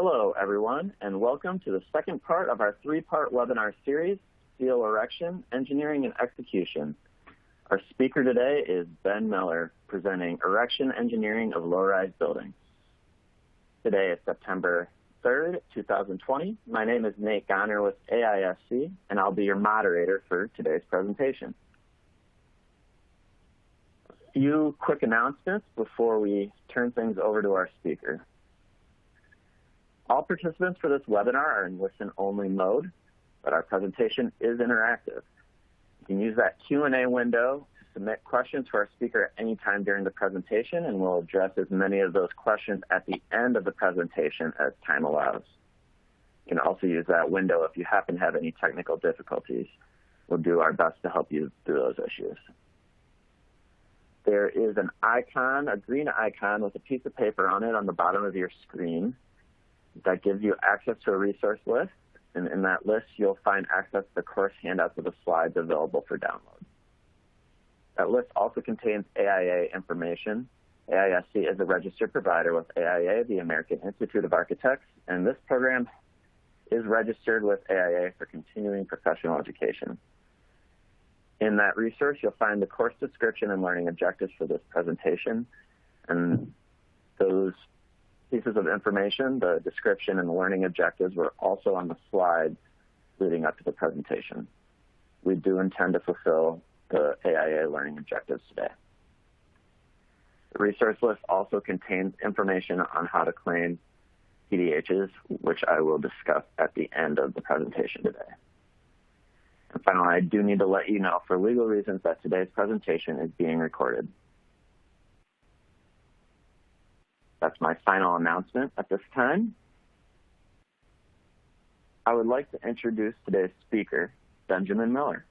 Hello, everyone, and welcome to the second part of our three-part webinar series, Steel Erection, Engineering and Execution. Our speaker today is Ben Miller, presenting Erection Engineering of Low-Rise Buildings. Today is September 3rd, 2020. My name is Nate Gonner with AISC, and I'll be your moderator for today's presentation. A few quick announcements before we turn things over to our speaker. All participants for this webinar are in listen-only mode, but our presentation is interactive. You can use that Q&A window to submit questions to our speaker at any time during the presentation, and we'll address as many of those questions at the end of the presentation as time allows. You can also use that window if you happen to have any technical difficulties. We'll do our best to help you through those issues. There is an icon, a green icon with a piece of paper on it on the bottom of your screen that gives you access to a resource list. And in that list, you'll find access to the course handouts of the slides available for download. That list also contains AIA information. AISC is a registered provider with AIA, the American Institute of Architects, and this program is registered with AIA for continuing professional education. In that resource, you'll find the course description and learning objectives for this presentation. And those pieces of information, the description and the learning objectives, were also on the slides leading up to the presentation. We do intend to fulfill the AIA learning objectives today. The resource list also contains information on how to claim PDHs, which I will discuss at the end of the presentation today. And finally, I do need to let you know for legal reasons that today's presentation is being recorded. That's my final announcement at this time. I would like to introduce today's speaker, Benjamin Miller.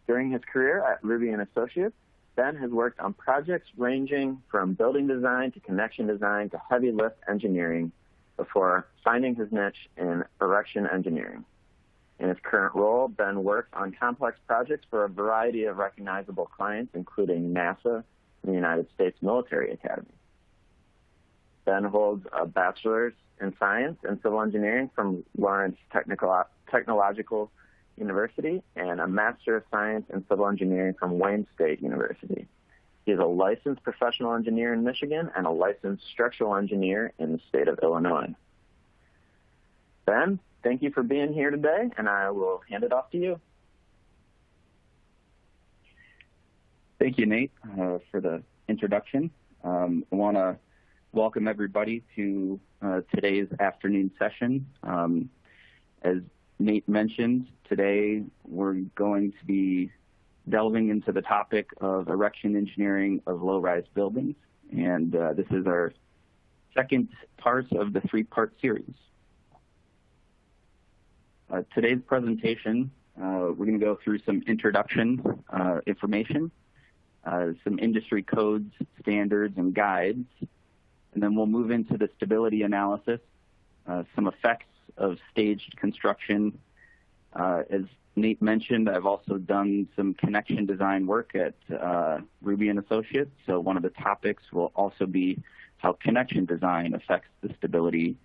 During his career at Ruby & Associates, Ben has worked on projects ranging from building design to connection design to heavy lift engineering before finding his niche in erection engineering. In his current role, Ben works on complex projects for a variety of recognizable clients, including NASA and the United States Military Academy. Ben holds a bachelor's in science and civil engineering from Lawrence Technological University and a master of science in civil engineering from Wayne State University. He is a licensed professional engineer in Michigan and a licensed structural engineer in the state of Illinois. Ben, thank you for being here today, and I will hand it off to you. Thank you, Nate, for the introduction. I want to welcome everybody to today's afternoon session. As Nate mentioned, today we're going to be delving into the topic of erection engineering of low-rise buildings, and this is our second part of the three-part series. Today's presentation, we're going to go through some introduction information, some industry codes, standards, and guides, and then we'll move into the stability analysis, some effects of staged construction. As Nate mentioned, I've also done some connection design work at Ruby & Associates, so one of the topics will also be how connection design affects the stability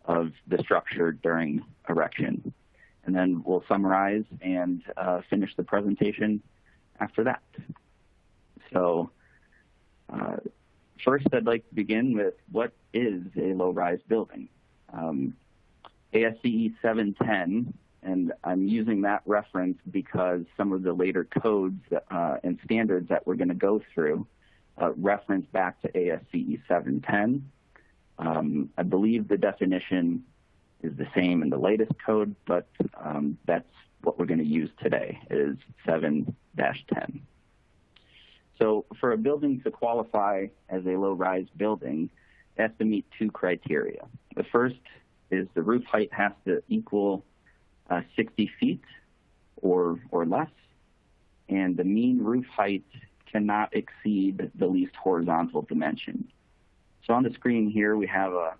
of the structure during erection. And then we'll summarize and finish the presentation after that. So first, I'd like to begin with what is a low-rise building. ASCE 710, and I'm using that reference because some of the later codes and standards that we're going to go through reference back to ASCE 710. I believe the definition is the same in the latest code, but that's what we're going to use today, is 7-10. So for a building to qualify as a low-rise building, it has to meet two criteria. The first is the roof height has to equal 60 feet or less, and the mean roof height cannot exceed the least horizontal dimension. So on the screen here, we have a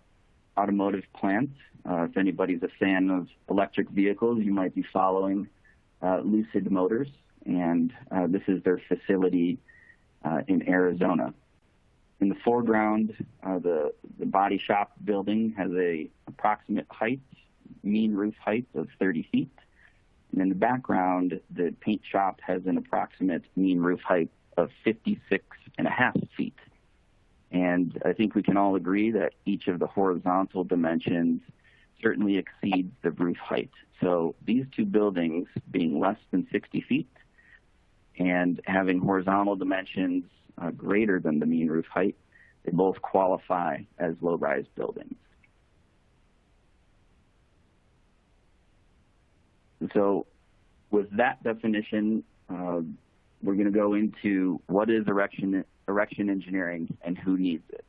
automotive plant. If anybody's a fan of electric vehicles, you might be following Lucid Motors, and this is their facility in Arizona. In the foreground, the body shop building has a approximate height, mean roof height of 30 feet. And in the background, the paint shop has an approximate mean roof height of 56.5 feet. And I think we can all agree that each of the horizontal dimensions certainly exceeds the roof height. So these two buildings being less than 60 feet and having horizontal dimensions greater than the mean roof height, they both qualify as low-rise buildings. So with that definition, we're going to go into what is erection engineering and who needs it.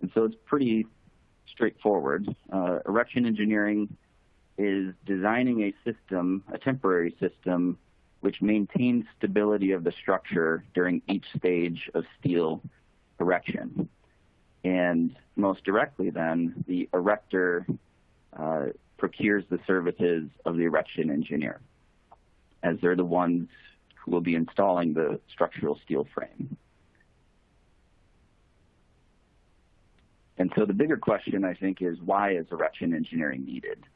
And so it's pretty straightforward. Erection engineering is designing a system, a temporary system, which maintains stability of the structure during each stage of steel erection. And most directly then, the erector procures the services of the erection engineer, as they're the ones who will be installing the structural steel frame. And so the bigger question, I think, is why is erection engineering needed?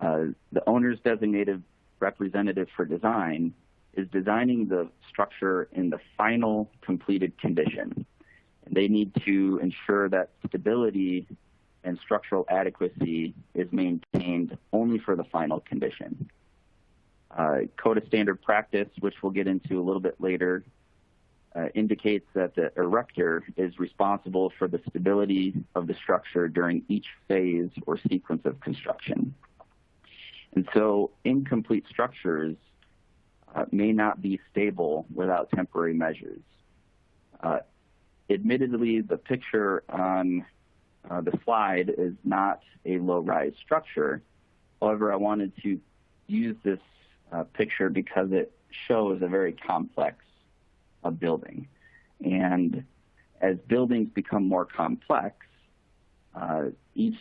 The owner's designated representative for design is designing the structure in the final completed condition. And they need to ensure that stability and structural adequacy is maintained only for the final condition. Code of standard practice, which we'll get into a little bit later, indicates that the erector is responsible for the stability of the structure during each phase or sequence of construction. And so incomplete structures may not be stable without temporary measures. Admittedly, the picture on the slide is not a low-rise structure. However, I wanted to use this picture because it shows a very complex building. And as buildings become more complex, each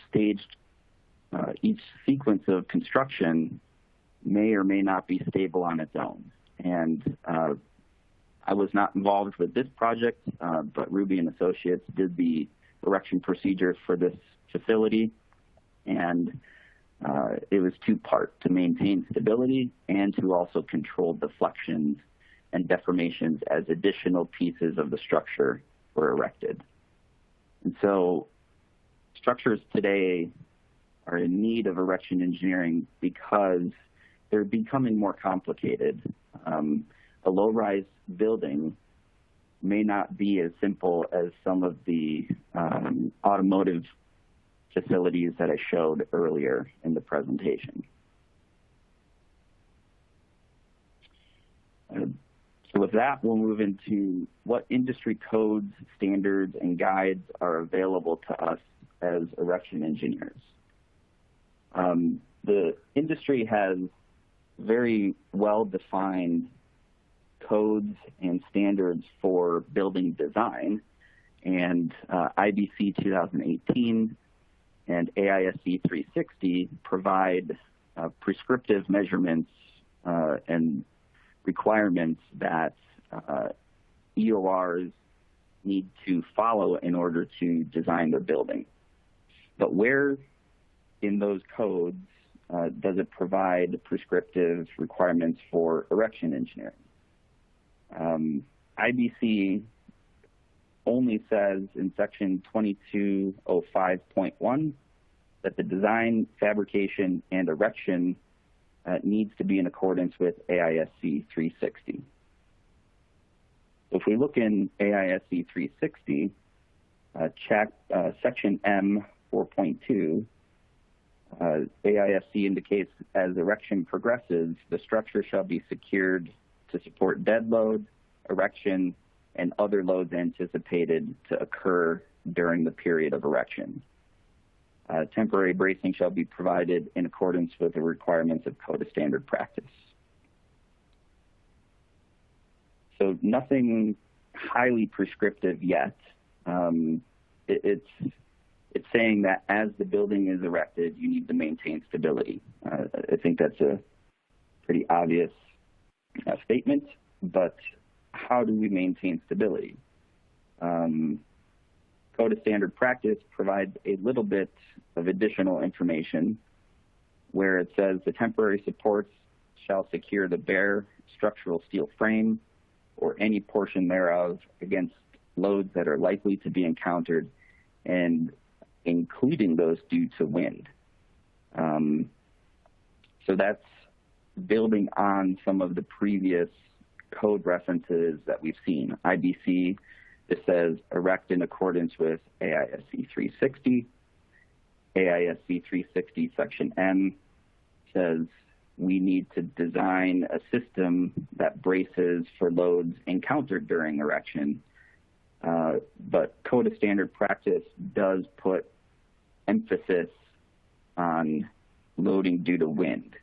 sequence of construction may or may not be stable on its own. And I was not involved with this project, but Ruby and Associates did the erection procedure for this facility. And it was two-part, to maintain stability and to also control deflections and deformations as additional pieces of the structure were erected. And so structures today are in need of erection engineering because they're becoming more complicated. A low-rise building may not be as simple as some of the automotive facilities that I showed earlier in the presentation. So with that, we'll move into what industry codes, standards, and guides are available to us as erection engineers. The industry has very well-defined codes and standards for building design, and IBC 2018 and AISC 360 provide prescriptive measurements and requirements that EORs need to follow in order to design their building. But where in those codes does it provide prescriptive requirements for erection engineering? IBC only says in section 2205.1 that the design, fabrication, and erection needs to be in accordance with AISC 360. If we look in AISC 360, section M 4.2, AISC indicates as erection progresses, the structure shall be secured to support dead load, erection, and other loads anticipated to occur during the period of erection. Temporary bracing shall be provided in accordance with the requirements of Code of Standard Practice. So nothing highly prescriptive yet. It's saying that as the building is erected, you need to maintain stability. I think that's a pretty obvious statement, but how do we maintain stability? Code of Standard Practice provides a little bit of additional information where it says the temporary supports shall secure the bare structural steel frame or any portion thereof against loads that are likely to be encountered, and including those due to wind. So that's building on some of the previous code references that we've seen. IBC, it says erect in accordance with AISC 360. AISC 360 Section M says we need to design a system that braces for loads encountered during erection. But Code of Standard Practice does put emphasis on loading due to wind.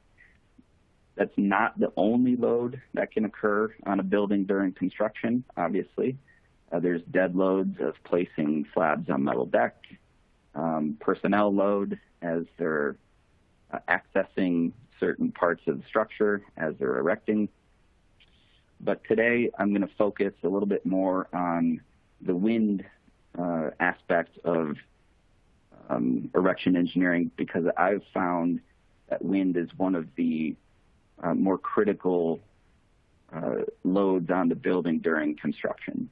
That's not the only load that can occur on a building during construction, obviously. There's dead loads of placing slabs on metal deck, personnel load as they're accessing certain parts of the structure as they're erecting. But today I'm going to focus a little bit more on the wind aspect of erection engineering, because I've found that wind is one of the more critical loads on the building during construction.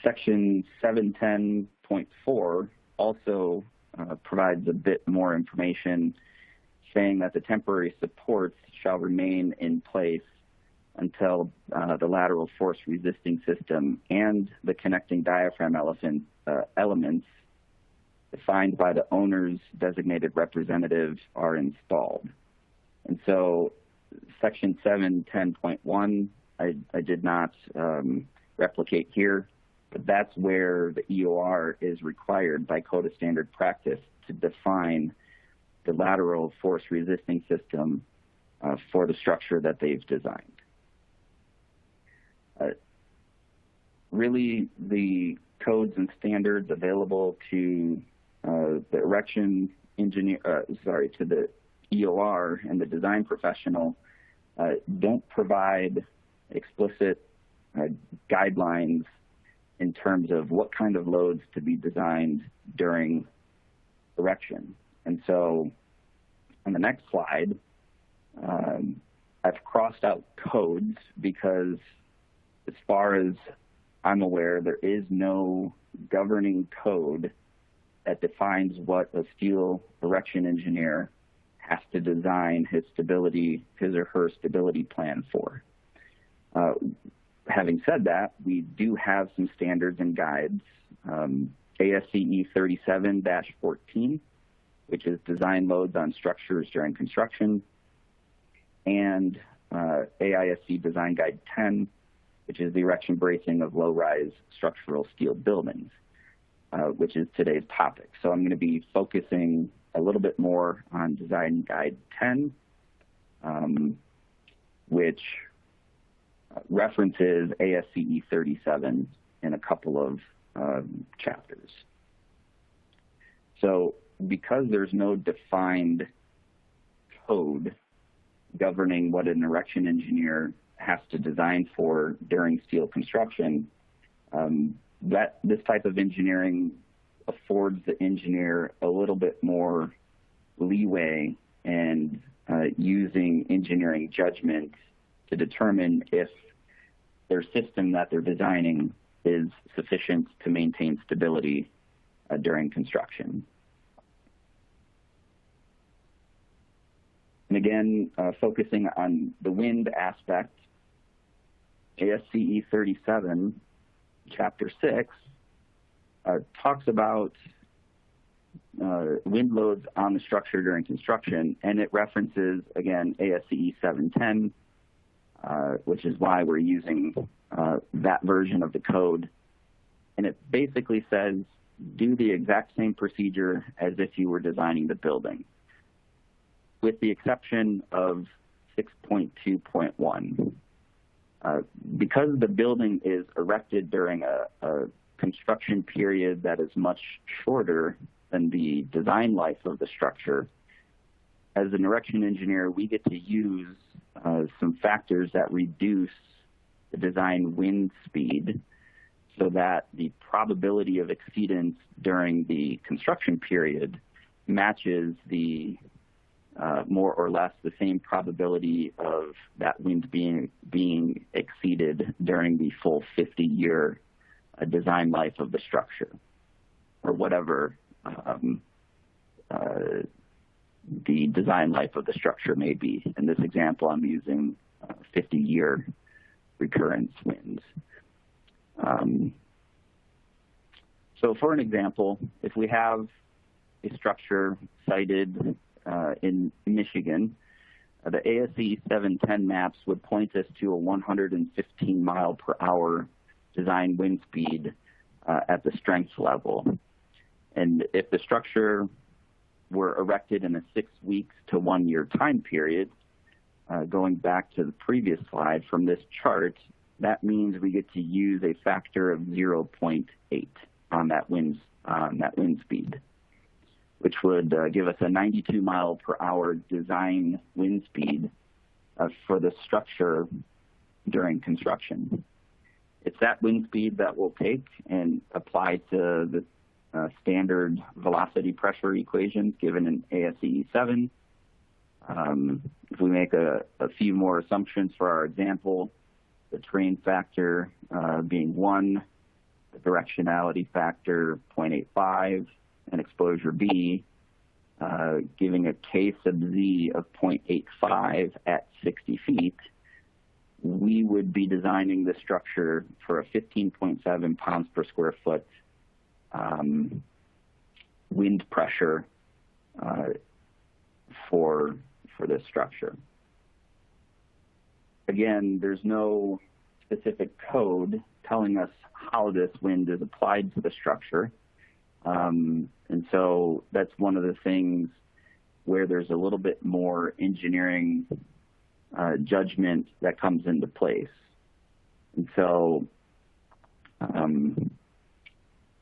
Section 710.4 also provides a bit more information, saying that the temporary supports shall remain in place until the lateral force resisting system and the connecting diaphragm elements defined by the owner's designated representative are installed. And so Section 710.1, I did not replicate here, but that's where the EOR is required by Code of Standard Practice to define the lateral force resisting system for the structure that they've designed. Really, the codes and standards available to the erection engineer, to the EOR and the design professional don't provide explicit guidelines in terms of what kind of loads to be designed during erection. And so on the next slide, I've crossed out codes because as far as I'm aware, there is no governing code that defines what a steel erection engineer has to design his or her stability plan for. Having said that, we do have some standards and guides. ASCE 37-14, which is design loads on structures during construction, and AISC Design Guide 10, which is the erection bracing of low-rise structural steel buildings, which is today's topic. So I'm going to be focusing a little bit more on Design Guide 10, which references ASCE 37 in a couple of chapters. So because there's no defined code governing what an erection engineer has to design for during steel construction, that this type of engineering affords the engineer a little bit more leeway and using engineering judgment to determine if their system that they're designing is sufficient to maintain stability during construction. And again, focusing on the wind aspect, ASCE 37, Chapter 6, talks about wind loads on the structure during construction, and it references, again, ASCE 710, which is why we're using that version of the code. And it basically says, do the exact same procedure as if you were designing the building, with the exception of 6.2.1. Because the building is erected during a construction period that is much shorter than the design life of the structure, as an erection engineer, we get to use some factors that reduce the design wind speed so that the probability of exceedance during the construction period matches the more or less the same probability of that wind being exceeded during the full 50-year design life of the structure, or whatever the design life of the structure may be. In this example, I'm using 50-year recurrence winds. So for an example, if we have a structure sited in Michigan, the ASCE 710 maps would point us to a 115 mile per hour design wind speed at the strength level. And if the structure were erected in a 6 weeks to 1 year time period, going back to the previous slide from this chart, that means we get to use a factor of 0.8 on that wind speed, which would give us a 92 mile per hour design wind speed for the structure during construction. It's that wind speed that we'll take and apply to the standard velocity pressure equations given in ASCE 7. If we make a few more assumptions for our example, the terrain factor being 1, the directionality factor 0.85, and exposure B, giving a K sub Z of 0.85 at 60 feet, we would be designing the structure for a 15.7 pounds per square foot wind pressure for this structure. Again, there's no specific code telling us how this wind is applied to the structure. And so that's one of the things where there's a little bit more engineering judgment that comes into place. And so,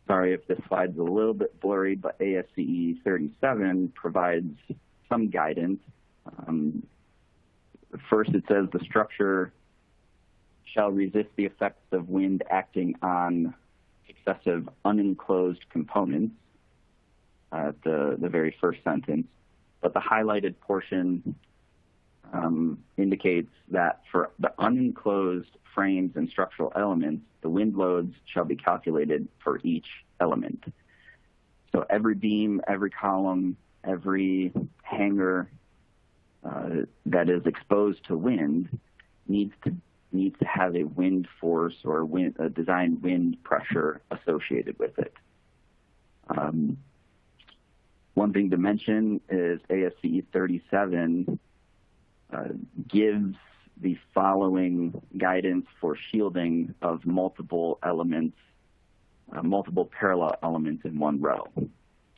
sorry if this slide's a little bit blurry, but ASCE 37 provides some guidance. First, it says the structure shall resist the effects of wind acting on excessive unenclosed components at the very first sentence. But the highlighted portion indicates that for the unenclosed frames and structural elements, the wind loads shall be calculated for each element. So every beam, every column, every hanger that is exposed to wind needs to have a wind force or a design wind pressure associated with it. One thing to mention is ASCE 37 gives the following guidance for shielding of multiple elements, multiple parallel elements in one row.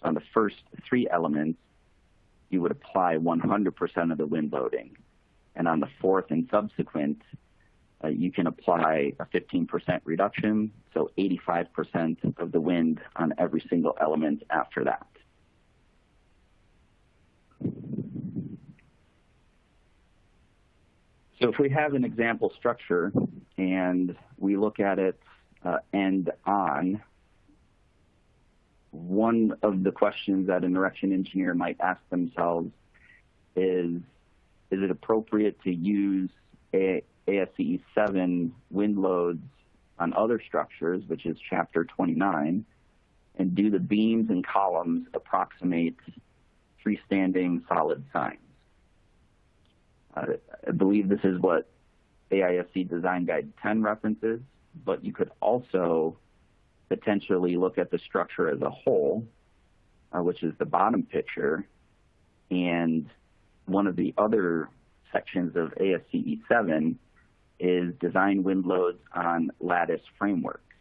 On the first 3 elements, you would apply 100% of the wind loading. And on the 4th and subsequent, you can apply a 15% reduction, so 85% of the wind on every single element after that. So if we have an example structure and we look at it end on, one of the questions that an erection engineer might ask themselves is it appropriate to use ASCE 7 wind loads on other structures, which is Chapter 29, and do the beams and columns approximate freestanding solid signs? I believe this is what AISC Design Guide 10 references, but you could also potentially look at the structure as a whole, which is the bottom picture, and one of the other sections of ASCE 7 is design wind loads on lattice frameworks.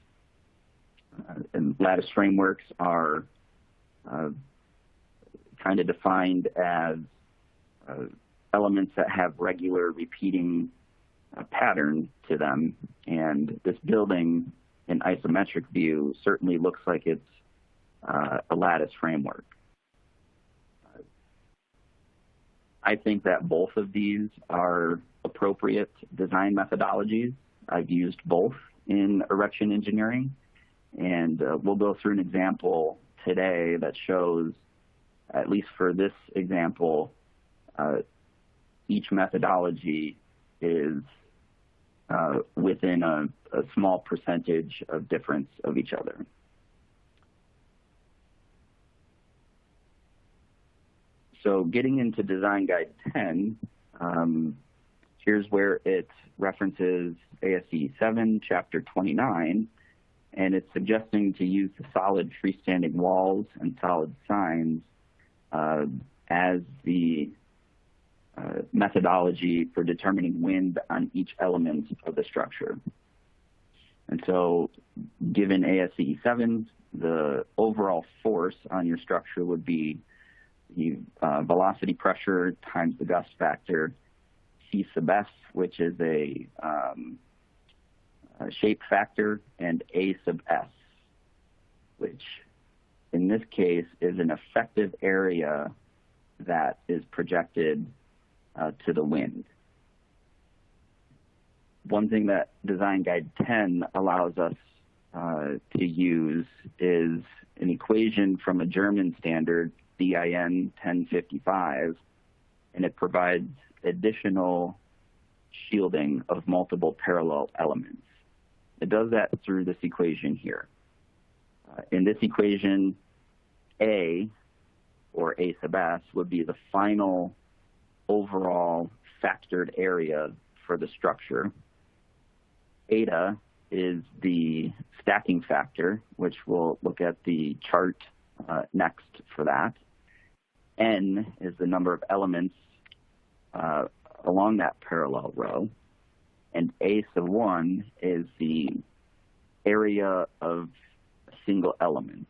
And lattice frameworks are kind of defined as elements that have regular repeating pattern to them, and this building in isometric view certainly looks like it's a lattice framework. I think that both of these are appropriate design methodologies. I've used both in erection engineering, And we'll go through an example today that shows, at least for this example, each methodology is within a small percentage of difference of each other. So getting into Design Guide 10, here's where it references ASCE 7, Chapter 29, and it's suggesting to use the solid freestanding walls and solid signs as the methodology for determining wind on each element of the structure. And so given ASCE 7, the overall force on your structure would be the velocity pressure times the gust factor, C sub S, which is a shape factor, and A sub S, which in this case is an effective area that is projected to the wind. One thing that Design Guide 10 allows us to use is an equation from a German standard, DIN 1055, and it provides additional shielding of multiple parallel elements. It does that through this equation here. In this equation, A, or A sub S, would be the final overall factored area for the structure. Eta is the stacking factor, which we'll look at the chart next for that. N is the number of elements along that parallel row. And A sub 1 is the area of a single element.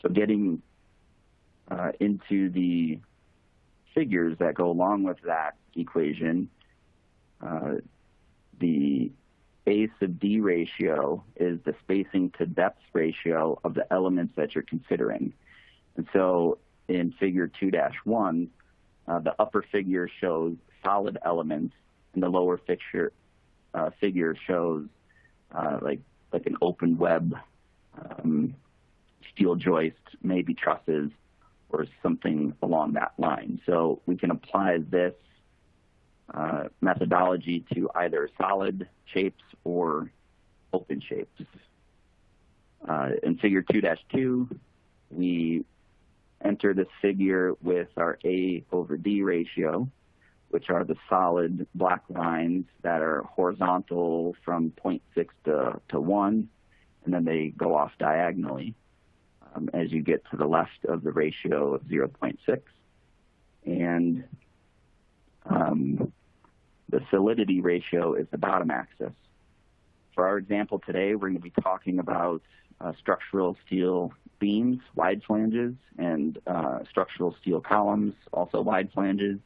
So getting into the figures that go along with that equation, the A sub D ratio is the spacing to depth ratio of the elements that you're considering. And so in figure 2-1, the upper figure shows solid elements, and the lower figure shows like an open web steel joist, maybe trusses, or something along that line. So we can apply this methodology to either solid shapes or open shapes. In figure 2-2, we enter this figure with our A over D ratio, which are the solid black lines that are horizontal from 0.6 to 1, and then they go off diagonally as you get to the left of the ratio of 0.6. And the solidity ratio is the bottom axis. For our example today, we're going to be talking about structural steel beams, wide flanges, and structural steel columns, also wide flanges.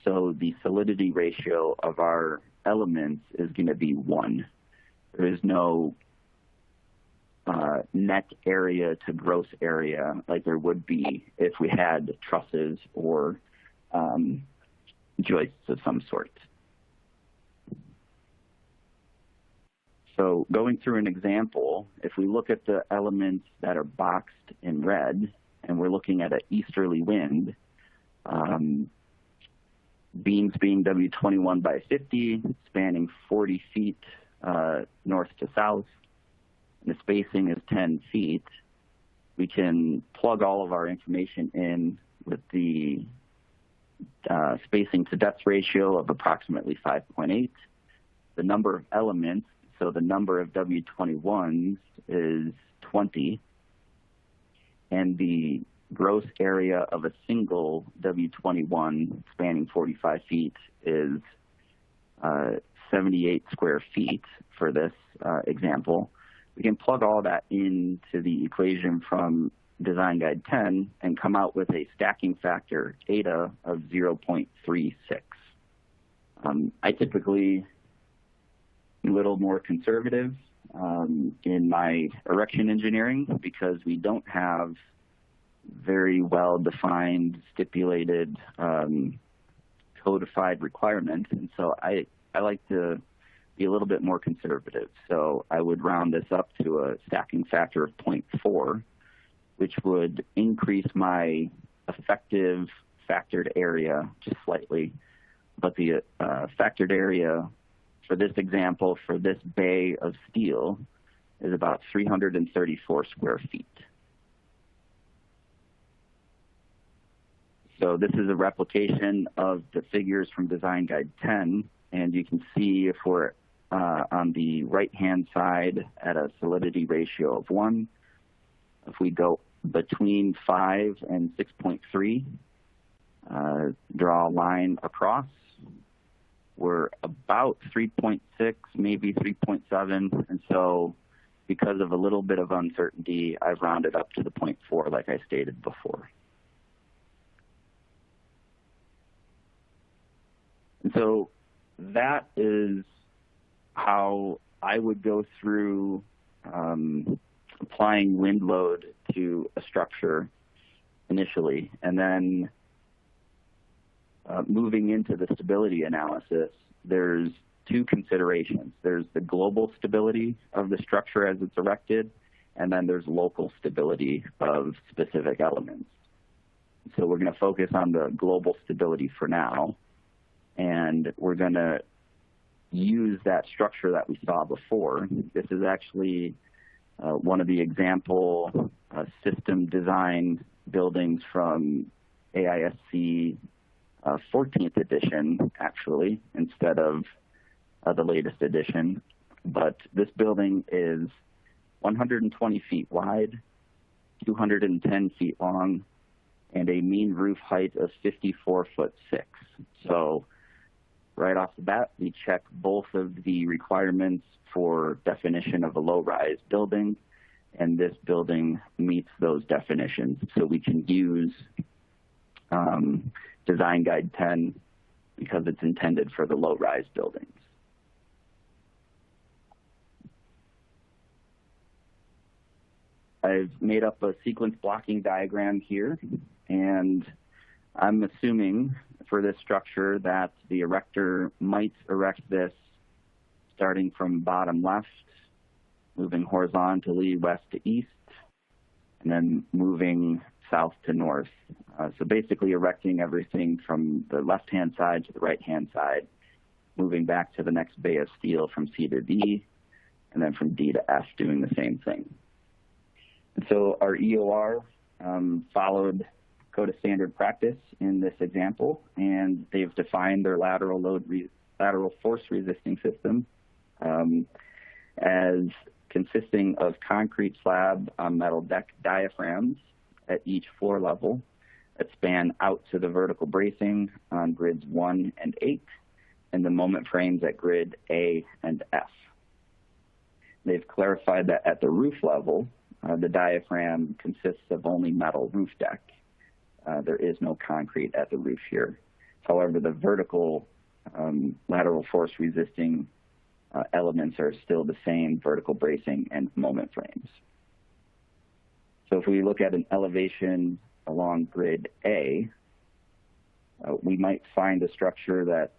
So the solidity ratio of our elements is going to be 1. There is no net area to gross area like there would be if we had trusses or joists of some sort. So going through an example, if we look at the elements that are boxed in red, and we're looking at an easterly wind, beams being W21 by 50, spanning 40 feet north to south, and the spacing is 10 feet, we can plug all of our information in with the spacing to depth ratio of approximately 5.8. The number of elements, so the number of W21s is 20, and the gross area of a single W21 spanning 45 feet is 78 square feet for this example. We can plug all that into the equation from Design Guide 10 and come out with a stacking factor, eta, of 0.36. I typically a little more conservative in my erection engineering because we don't have very well-defined, stipulated, codified requirements. And so I like to be a little bit more conservative. So I would round this up to a stacking factor of 0.4, which would increase my effective factored area just slightly. But the factored area for this example, for this bay of steel, is about 334 square feet. So this is a replication of the figures from Design Guide 10, and you can see if we're on the right-hand side at a solidity ratio of 1, if we go between 5 and 6.3, draw a line across, we're about 3.6, maybe 3.7, and so because of a little bit of uncertainty, I've rounded up to the 0.4 like I stated before. And so that is how I would go through applying wind load to a structure initially, and then moving into the stability analysis, there's two considerations. There's the global stability of the structure as it's erected, and then there's local stability of specific elements. So we're going to focus on the global stability for now, and we're going to use that structure that we saw before. This is actually one of the example system design buildings from AISC 14th edition, actually, instead of the latest edition. But this building is 120 feet wide, 210 feet long, and a mean roof height of 54'6". So right off the bat, we check both of the requirements for definition of a low-rise building, and this building meets those definitions. So we can use Design Guide 10 because it's intended for the low-rise buildings. I've made up a sequence blocking diagram here, and I'm assuming for this structure that the erector might erect this starting from bottom left, moving horizontally west to east, and then moving south to north. So basically erecting everything from the left-hand side to the right-hand side, moving back to the next bay of steel from C to D, and then from D to F doing the same thing. And so our EOR followed Code of Standard Practice in this example, and they've defined their lateral force resisting system as consisting of concrete slab on metal deck diaphragms at each floor level that span out to the vertical bracing on grids 1 and 8, and the moment frames at grid A and F. They've clarified that at the roof level, the diaphragm consists of only metal roof deck. There is no concrete at the roof here. However, the vertical lateral force resisting elements are still the same, vertical bracing and moment frames. So if we look at an elevation along grid A, we might find a structure that,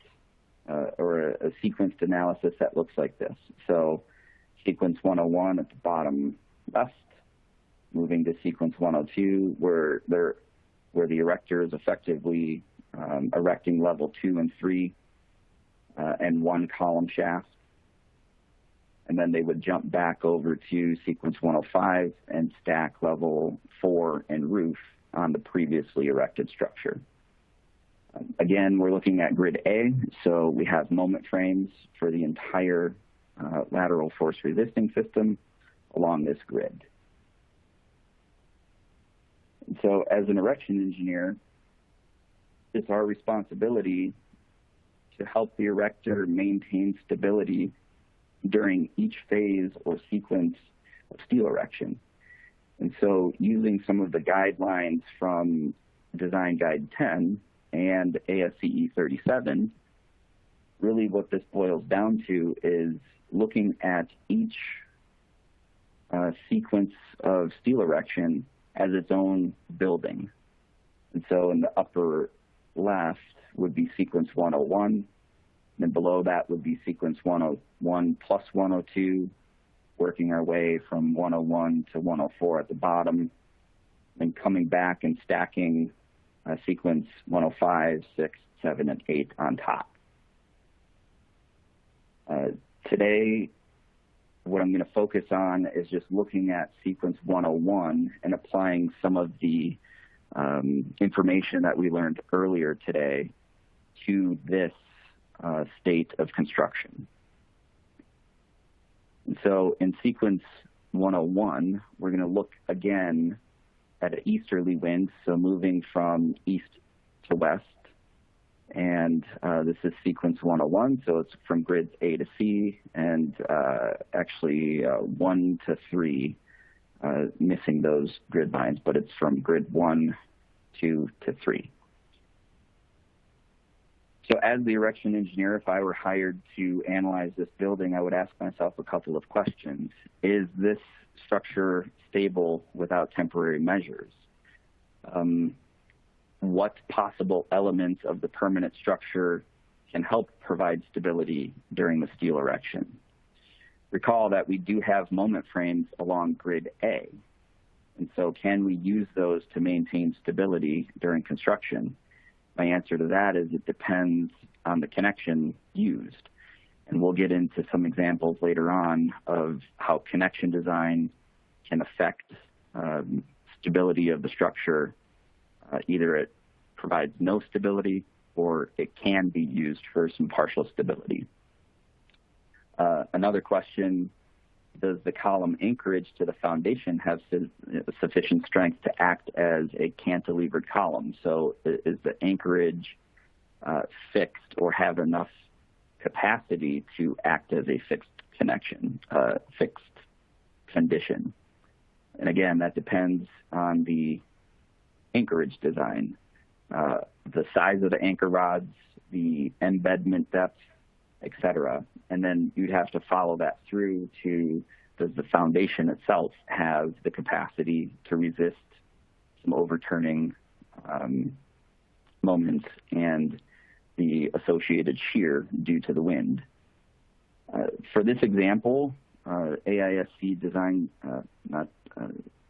or a sequenced analysis that looks like this. So sequence 101 at the bottom left, moving to sequence 102, where the erector is effectively erecting level 2 and 3 and 1 column shaft. And then they would jump back over to sequence 105 and stack level 4 and roof on the previously erected structure. Again, we're looking at grid A, so we have moment frames for the entire lateral force resisting system along this grid. And so as an erection engineer, it's our responsibility to help the erector maintain stability during each phase or sequence of steel erection. And so using some of the guidelines from Design Guide 10 and ASCE 37, really what this boils down to is looking at each sequence of steel erection as its own building. And so in the upper left would be sequence 101, Then below that would be sequence 101 plus 102, working our way from 101 to 104 at the bottom, then coming back and stacking sequence 105, 6, 7, and 8 on top. Today, what I'm going to focus on is just looking at sequence 101 and applying some of the information that we learned earlier today to this state of construction. And so in sequence 101, we're going to look again at an easterly wind, so moving from east to west. And this is sequence 101, so it's from grids A to C, and actually 1 to 3, missing those grid lines, but it's from grid 1, 2 to 3. So as the erection engineer, if I were hired to analyze this building, I would ask myself a couple of questions. Is this structure stable without temporary measures? What possible elements of the permanent structure can help provide stability during the steel erection? Recall that we do have moment frames along grid A. And so can we use those to maintain stability during construction? My answer to that is it depends on the connection used. And we'll get into some examples later on of how connection design can affect stability of the structure. Either it provides no stability or it can be used for some partial stability. Another question, does the column anchorage to the foundation have sufficient strength to act as a cantilevered column? So is the anchorage fixed or have enough capacity to act as a fixed condition? And again, that depends on the anchorage design, the size of the anchor rods, the embedment depth, etc. And then you'd have to follow that through to, does the foundation itself have the capacity to resist some overturning moments and the associated shear due to the wind? For this example, AISC design,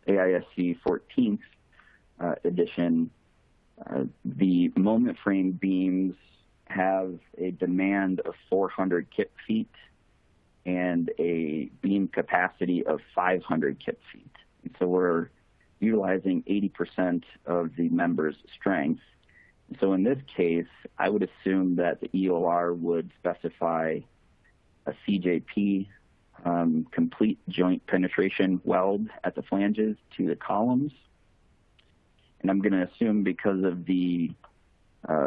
AISC 14th edition, the moment frame beams have a demand of 400 kip feet and a beam capacity of 500 kip feet. And so we're utilizing 80% of the member's strength. So in this case, I would assume that the EOR would specify a CJP, complete joint penetration weld at the flanges to the columns. And I'm going to assume because of the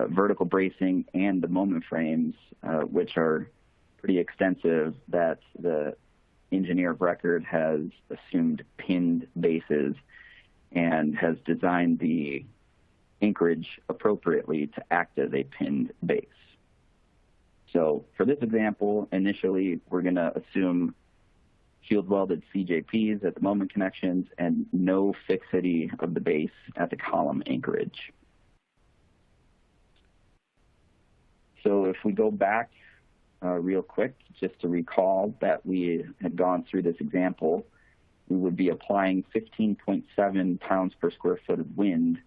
vertical bracing and the moment frames, which are pretty extensive, that the engineer of record has assumed pinned bases and has designed the anchorage appropriately to act as a pinned base. So for this example, initially we're going to assume field welded CJPs at the moment connections and no fixity of the base at the column anchorage. So if we go back real quick, just to recall that we had gone through this example, we would be applying 15.7 pounds per square foot of wind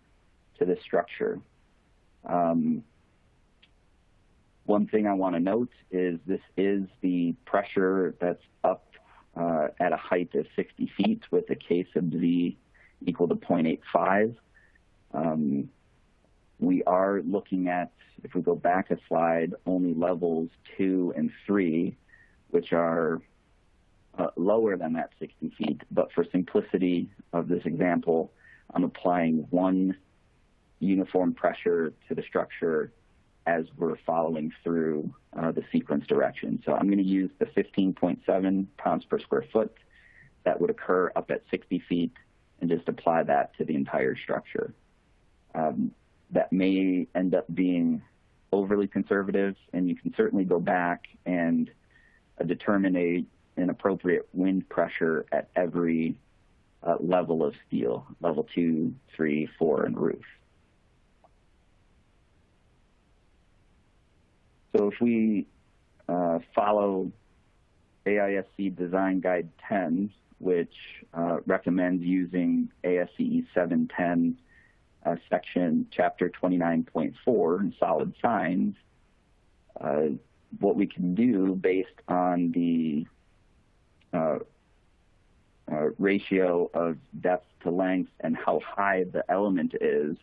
to this structure. One thing I want to note is this is the pressure that's up at a height of 60 feet with a K sub Z equal to 0.85. We are looking at, if we go back a slide, only levels 2 and 3, which are lower than that 60 feet. But for simplicity of this example, I'm applying one uniform pressure to the structure as we're following through the sequence direction. So I'm going to use the 15.7 pounds per square foot that would occur up at 60 feet and just apply that to the entire structure. That may end up being overly conservative, and you can certainly go back and determine an appropriate wind pressure at every level of steel, level 2, 3, 4, and roof. So if we follow AISC Design Guide 10, which recommends using ASCE 710 section chapter 29.4 in solid signs, what we can do based on the ratio of depth to length and how high the element is,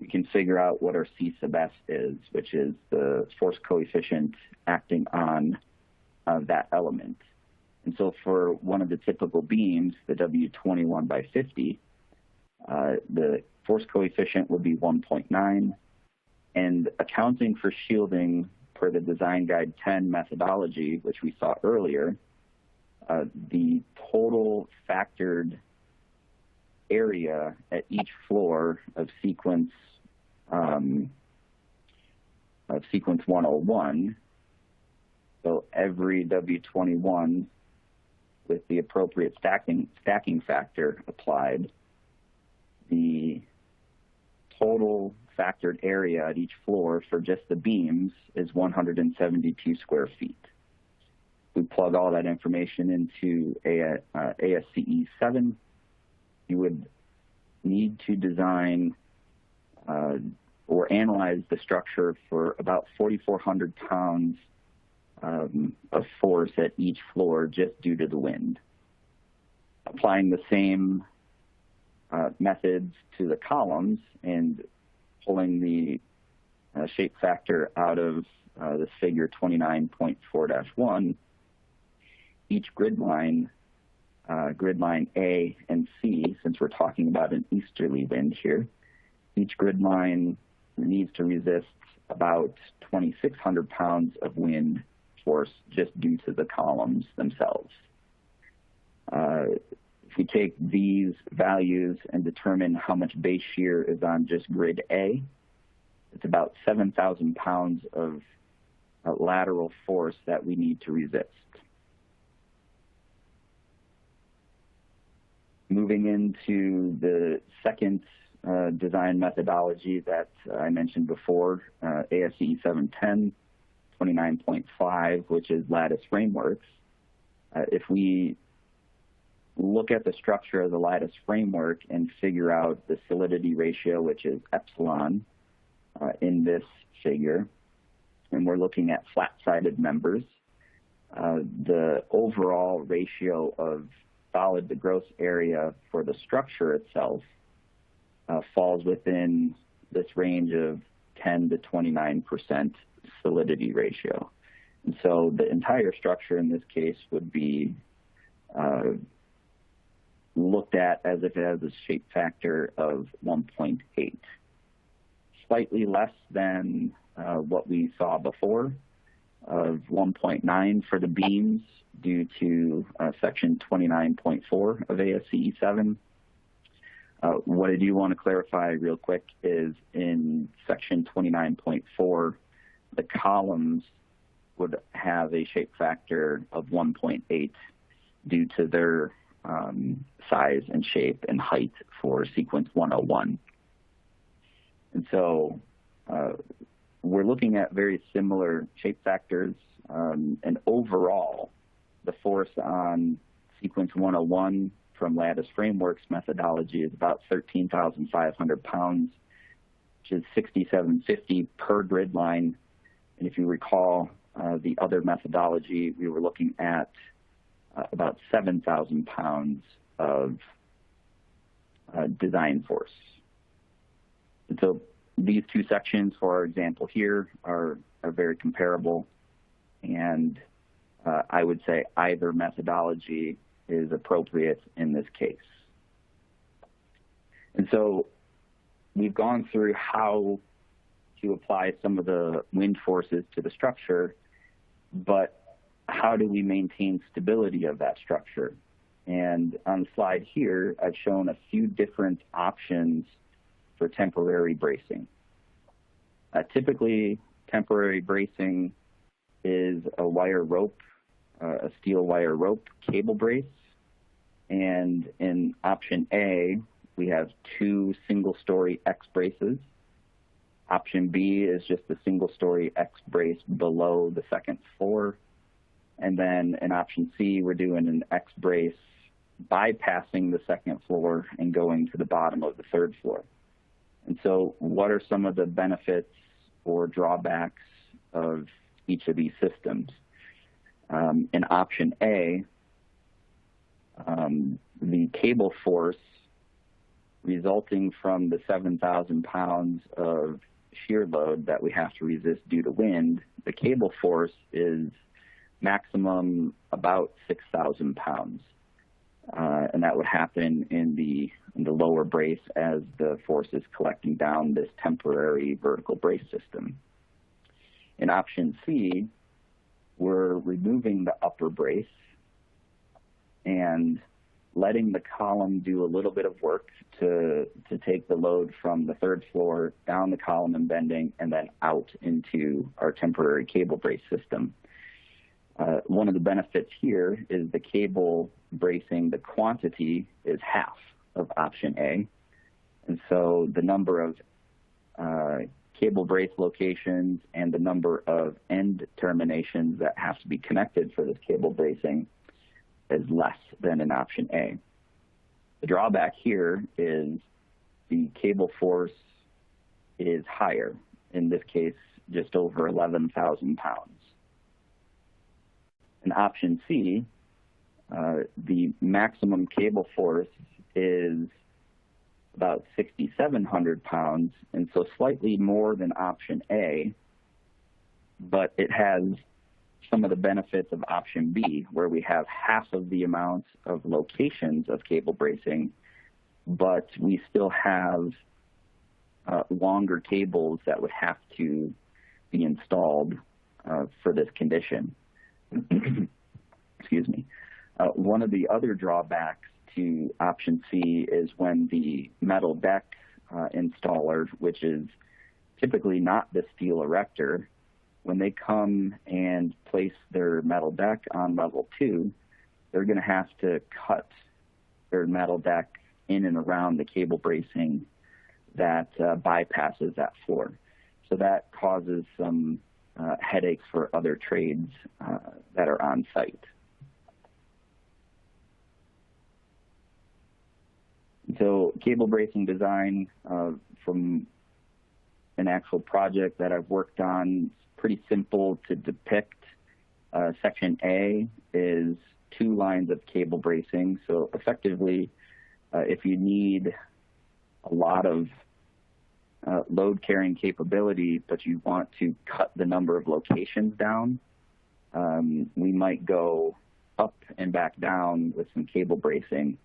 we can figure out what our C sub S is, which is the force coefficient acting on that element. And so for one of the typical beams, the W21 by 50, the force coefficient would be 1.9, and accounting for shielding per the Design Guide 10 methodology, which we saw earlier, the total factored area at each floor of sequence 101, so every W21 with the appropriate stacking factor applied, the total factored area at each floor for just the beams is 172 square feet. We plug all that information into ASCE 7. You would need to design or analyze the structure for about 4,400 pounds of force at each floor just due to the wind. Applying the same methods to the columns and pulling the shape factor out of this figure 29.4-1, each grid line A and C, since we're talking about an easterly wind here, each grid line needs to resist about 2,600 pounds of wind force just due to the columns themselves. If we take these values and determine how much base shear is on just grid A, it's about 7,000 pounds of lateral force that we need to resist. Moving into the second design methodology that I mentioned before, ASCE 710, 29.5, which is lattice frameworks. If we look at the structure of the lattice framework and figure out the solidity ratio, which is epsilon in this figure, and we're looking at flat-sided members, the overall ratio of solid to gross area for the structure itself falls within this range of 10 to 29% solidity ratio. And so the entire structure in this case would be looked at as if it has a shape factor of 1.8, slightly less than what we saw before of 1.9 for the beams due to section 29.4 of ASCE 7. What I do want to clarify real quick is in section 29.4, the columns would have a shape factor of 1.8 due to their size and shape and height for sequence 101. And so we're looking at very similar shape factors, and overall, the force on sequence 101 from Lattice Frameworks methodology is about 13,500 pounds, which is 6,750 per grid line. And if you recall the other methodology, we were looking at about 7,000 pounds of design force. And so these two sections, for our example here, are very comparable, and I would say either methodology is appropriate in this case. And so we've gone through how to apply some of the wind forces to the structure, but how do we maintain stability of that structure? And on the slide here, I've shown a few different options for temporary bracing. Typically, temporary bracing is a wire rope, a steel wire rope cable brace. And in option A, we have two single-story X braces. Option B is just a single-story X brace below the second floor. And then in option C, we're doing an X brace bypassing the second floor and going to the bottom of the third floor. And so what are some of the benefits or drawbacks of each of these systems? In option A, the cable force resulting from the 7,000 pounds of shear load that we have to resist due to wind, the cable force is maximum about 6,000 pounds. And that would happen in the lower brace as the force is collecting down this temporary vertical brace system. In option C, we're removing the upper brace and letting the column do a little bit of work to take the load from the third floor down the column and bending and then out into our temporary cable brace system. One of the benefits here is the cable bracing, the quantity is half of option A. And so the number of cable brace locations and the number of end terminations that have to be connected for this cable bracing is less than in option A. The drawback here is the cable force is higher, in this case, just over 11,000 pounds. In option C, the maximum cable force is about 6,700 pounds, and so slightly more than option A, but it has some of the benefits of option B, where we have half of the amount of locations of cable bracing, but we still have longer cables that would have to be installed for this condition. Excuse me. One of the other drawbacks to option C is when the metal deck installer, which is typically not the steel erector, when they come and place their metal deck on level 2, they're going to have to cut their metal deck in and around the cable bracing that bypasses that floor. So that causes some headaches for other trades that are on site. So cable bracing design from an actual project that I've worked on, it's pretty simple to depict. Section A is 2 lines of cable bracing. So effectively, if you need a lot of load carrying capability, but you want to cut the number of locations down, we might go up and back down with some cable bracing,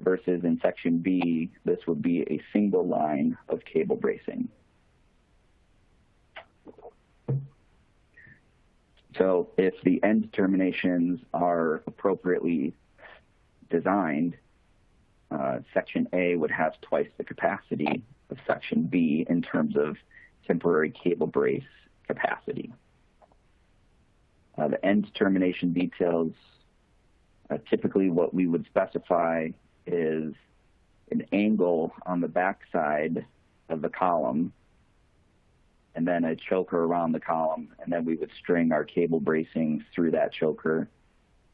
versus in section B, this would be a single line of cable bracing. So if the end terminations are appropriately designed, section A would have twice the capacity of section B in terms of temporary cable brace capacity. The end termination details, typically what we would specify is an angle on the back side of the column, and then a choker around the column, and then we would string our cable bracing through that choker.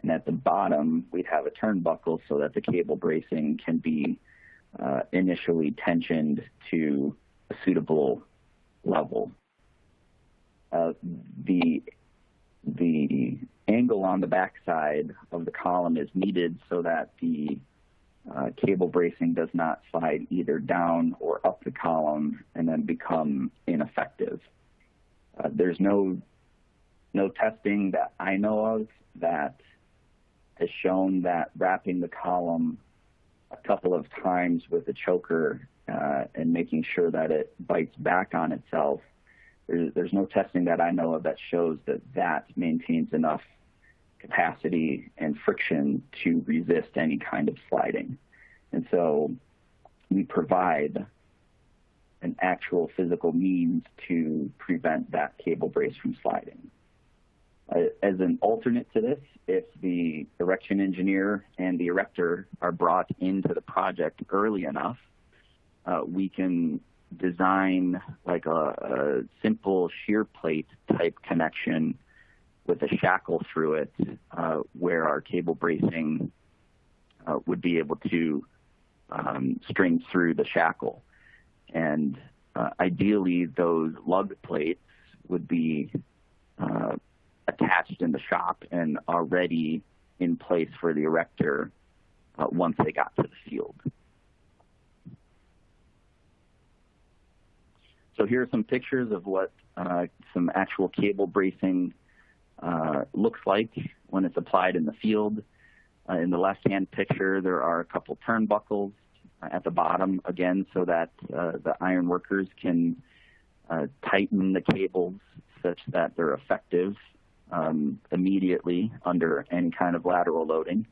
And at the bottom, we'd have a turnbuckle so that the cable bracing can be initially tensioned to a suitable level. The angle on the back side of the column is needed so that the cable bracing does not slide either down or up the column and then become ineffective. There's no testing that I know of that has shown that wrapping the column a couple of times with a choker and making sure that it bites back on itself, there's no testing that I know of that shows that maintains enough capacity and friction to resist any kind of sliding. And so we provide an actual physical means to prevent that cable brace from sliding. As an alternate to this, if the erection engineer and the erector are brought into the project early enough, we can design like a simple shear plate type connection with a shackle through it, where our cable bracing would be able to string through the shackle. And ideally, those lug plates would be attached in the shop and already in place for the erector once they got to the field. So here are some pictures of what some actual cable bracing looks like when it's applied in the field. In the left-hand picture, there are a couple turnbuckles at the bottom, again, so that the iron workers can tighten the cables such that they're effective immediately under any kind of lateral loading.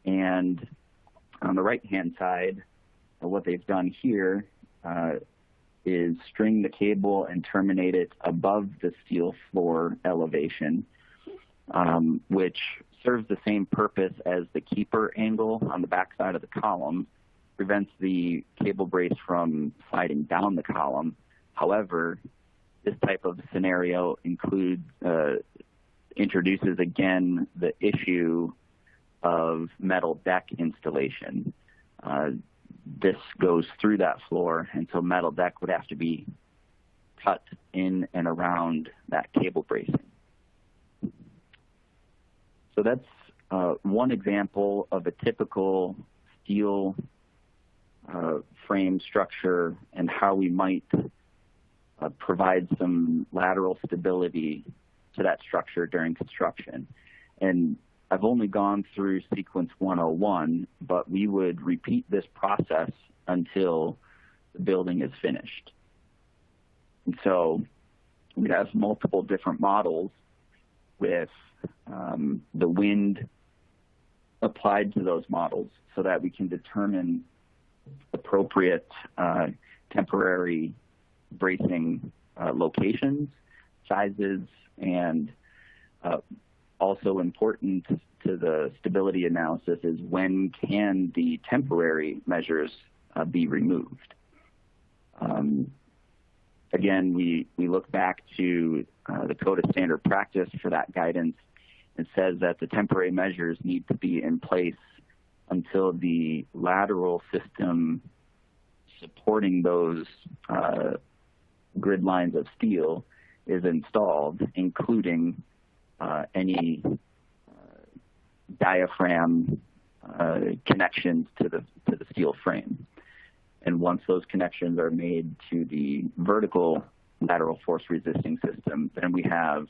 And on the right-hand side, what they've done here is string the cable and terminate it above the steel floor elevation, which serves the same purpose as the keeper angle on the backside of the column, prevents the cable brace from sliding down the column. However, this type of scenario introduces again the issue of metal deck installation. This goes through that floor, and so metal deck would have to be cut in and around that cable bracing. So that's one example of a typical steel frame structure and how we might provide some lateral stability to that structure during construction. And I've only gone through sequence 101, but we would repeat this process until the building is finished. And so we have multiple different models with the wind applied to those models so that we can determine appropriate temporary bracing locations, sizes, and also important to the stability analysis is when can the temporary measures be removed. Again, we look back to the Code of Standard Practice for that guidance. It says that the temporary measures need to be in place until the lateral system supporting those grid lines of steel is installed, including any diaphragm connections to the steel frame. And once those connections are made to the vertical lateral force resisting system, then we have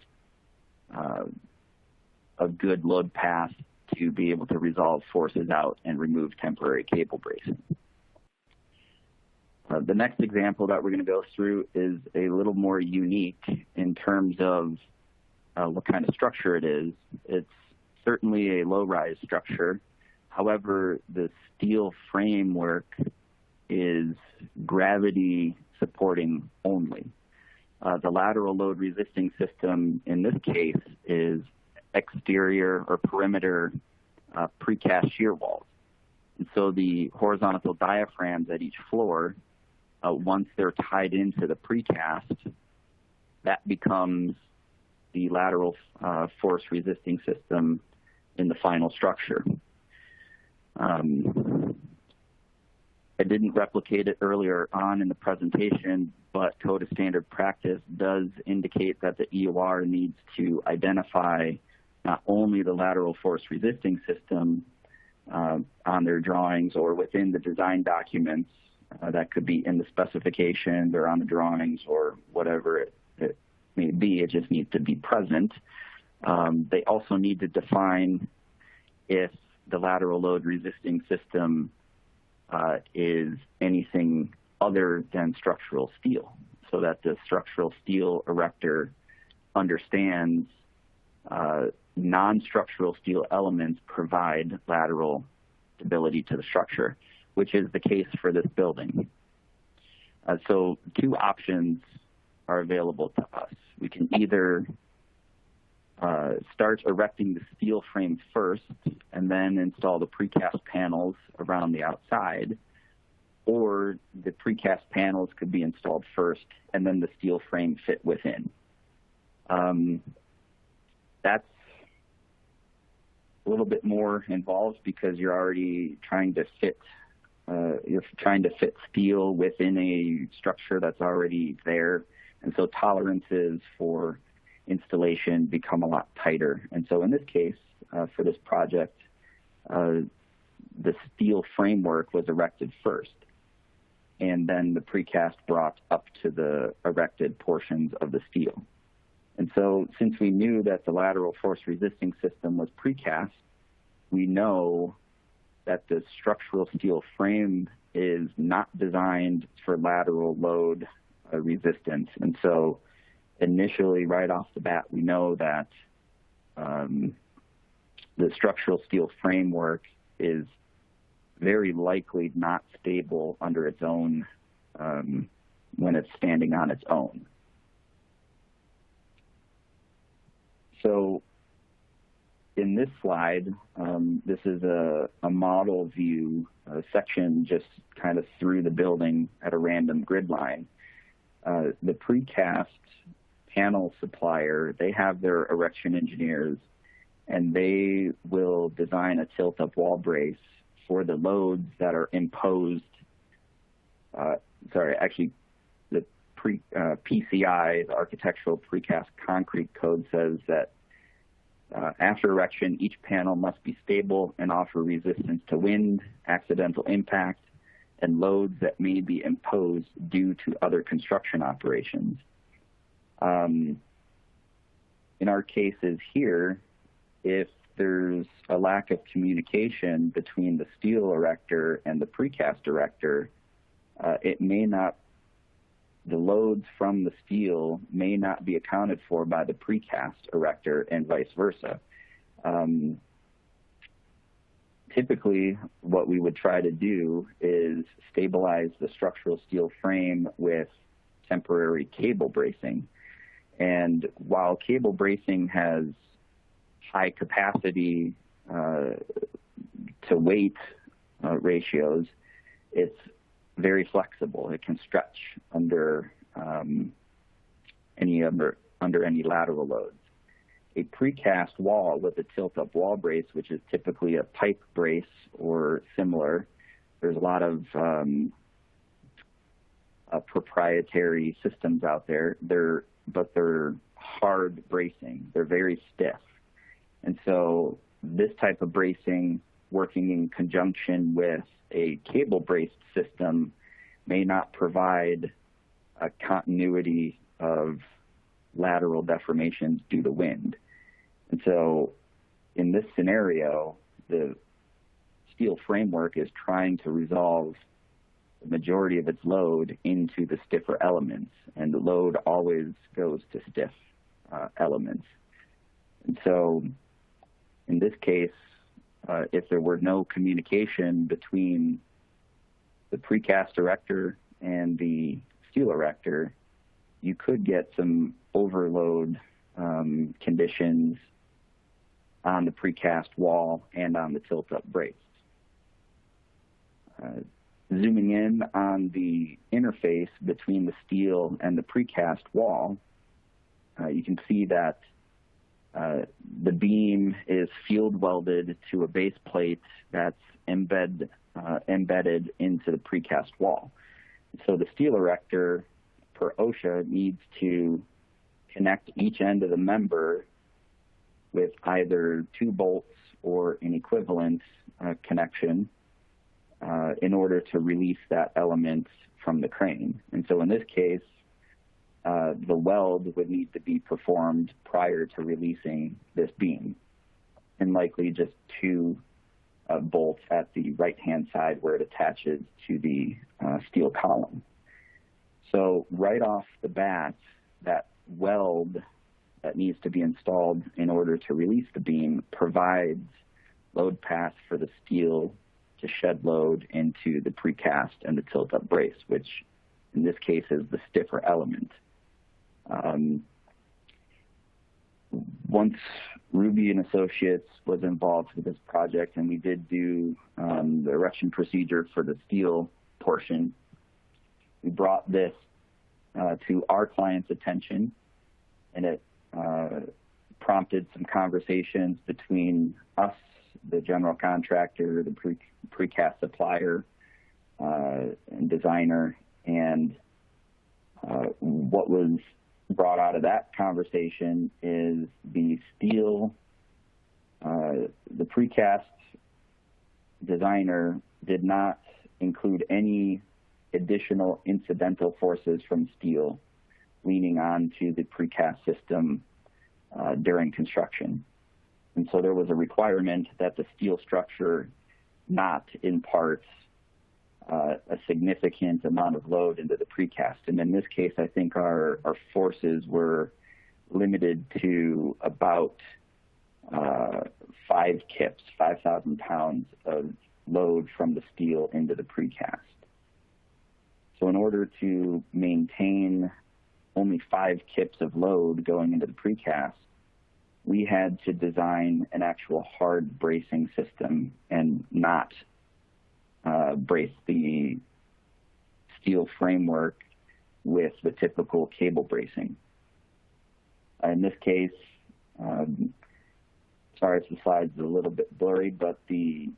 a good load path to be able to resolve forces out and remove temporary cable bracing. The next example that we're going to go through is a little more unique in terms of what kind of structure it is. It's certainly a low-rise structure. However, the steel framework is gravity supporting only. The lateral load resisting system in this case is exterior or perimeter precast shear walls. And so the horizontal diaphragms at each floor, once they're tied into the precast, that becomes the lateral force resisting system in the final structure. I didn't replicate it earlier on in the presentation, but Code of Standard Practice does indicate that the EOR needs to identify not only the lateral force resisting system on their drawings or within the design documents, that could be in the specifications or on the drawings or whatever it may be, it just needs to be present. They also need to define if the lateral load resisting system is anything other than structural steel, so that the structural steel erector understands non-structural steel elements provide lateral stability to the structure, which is the case for this building. So two options are available to us. We can either start erecting the steel frame first and then install the precast panels around the outside, or the precast panels could be installed first and then the steel frame fit within. That's a little bit more involved because you're already trying to fit steel within a structure that's already there, and so tolerances for installation become a lot tighter. And so in this case, for this project, the steel framework was erected first, and then the precast brought up to the erected portions of the steel. And so since we knew that the lateral force resisting system was precast, we know that the structural steel frame is not designed for lateral load resistance. And so initially, right off the bat, we know that the structural steel framework is very likely not stable under its own when it's standing on its own. So in this slide, this is a model view, a section just kind of through the building at a random grid line. The precast panel supplier, they have their erection engineers, and they will design a tilt-up wall brace for the loads that are imposed. The PCI, the Architectural Precast Concrete Code, says that after erection, each panel must be stable and offer resistance to wind, accidental impact, and loads that may be imposed due to other construction operations. In our cases here, if there's a lack of communication between the steel erector and the precast erector, the loads from the steel may not be accounted for by the precast erector and vice versa. Typically, what we would try to do is stabilize the structural steel frame with temporary cable bracing. And while cable bracing has high capacity to weight ratios, it's very flexible. It can stretch under any lateral loads. A precast wall with a tilt-up wall brace, which is typically a pipe brace or similar, there's a lot of proprietary systems out there. But they're hard bracing. They're very stiff. And so this type of bracing, working in conjunction with a cable braced system, may not provide a continuity of lateral deformations due to wind. And so in this scenario, the steel framework is trying to resolve the majority of its load into the stiffer elements, and the load always goes to stiff elements. And so in this case, if there were no communication between the precast erector and the steel erector, you could get some overload conditions on the precast wall and on the tilt-up brace. Zooming in on the interface between the steel and the precast wall, you can see that the beam is field welded to a base plate that's embedded into the precast wall. So the steel erector, per OSHA, needs to connect each end of the member with either 2 bolts or an equivalent connection in order to release that element from the crane. And so in this case, the weld would need to be performed prior to releasing this beam, and likely just 2 bolts at the right-hand side where it attaches to the steel column. So right off the bat, that weld that needs to be installed in order to release the beam provides load paths for the steel to shed load into the precast and the tilt-up brace, which in this case is the stiffer element. Once Ruby and Associates was involved with this project, and we did do the erection procedure for the steel portion. We brought this to our client's attention, and it prompted some conversations between us, the general contractor, the precast supplier, and designer, and what was brought out of that conversation is the steel, the precast designer did not include any additional incidental forces from steel leaning onto the precast system during construction. And so there was a requirement that the steel structure not impart a significant amount of load into the precast. And in this case, I think our forces were limited to about 5 kips, 5,000 pounds of load from the steel into the precast. So in order to maintain only 5 kips of load going into the precast, we had to design an actual hard bracing system and not brace the steel framework with the typical cable bracing. In this case, sorry if the slide's a little bit blurry, but the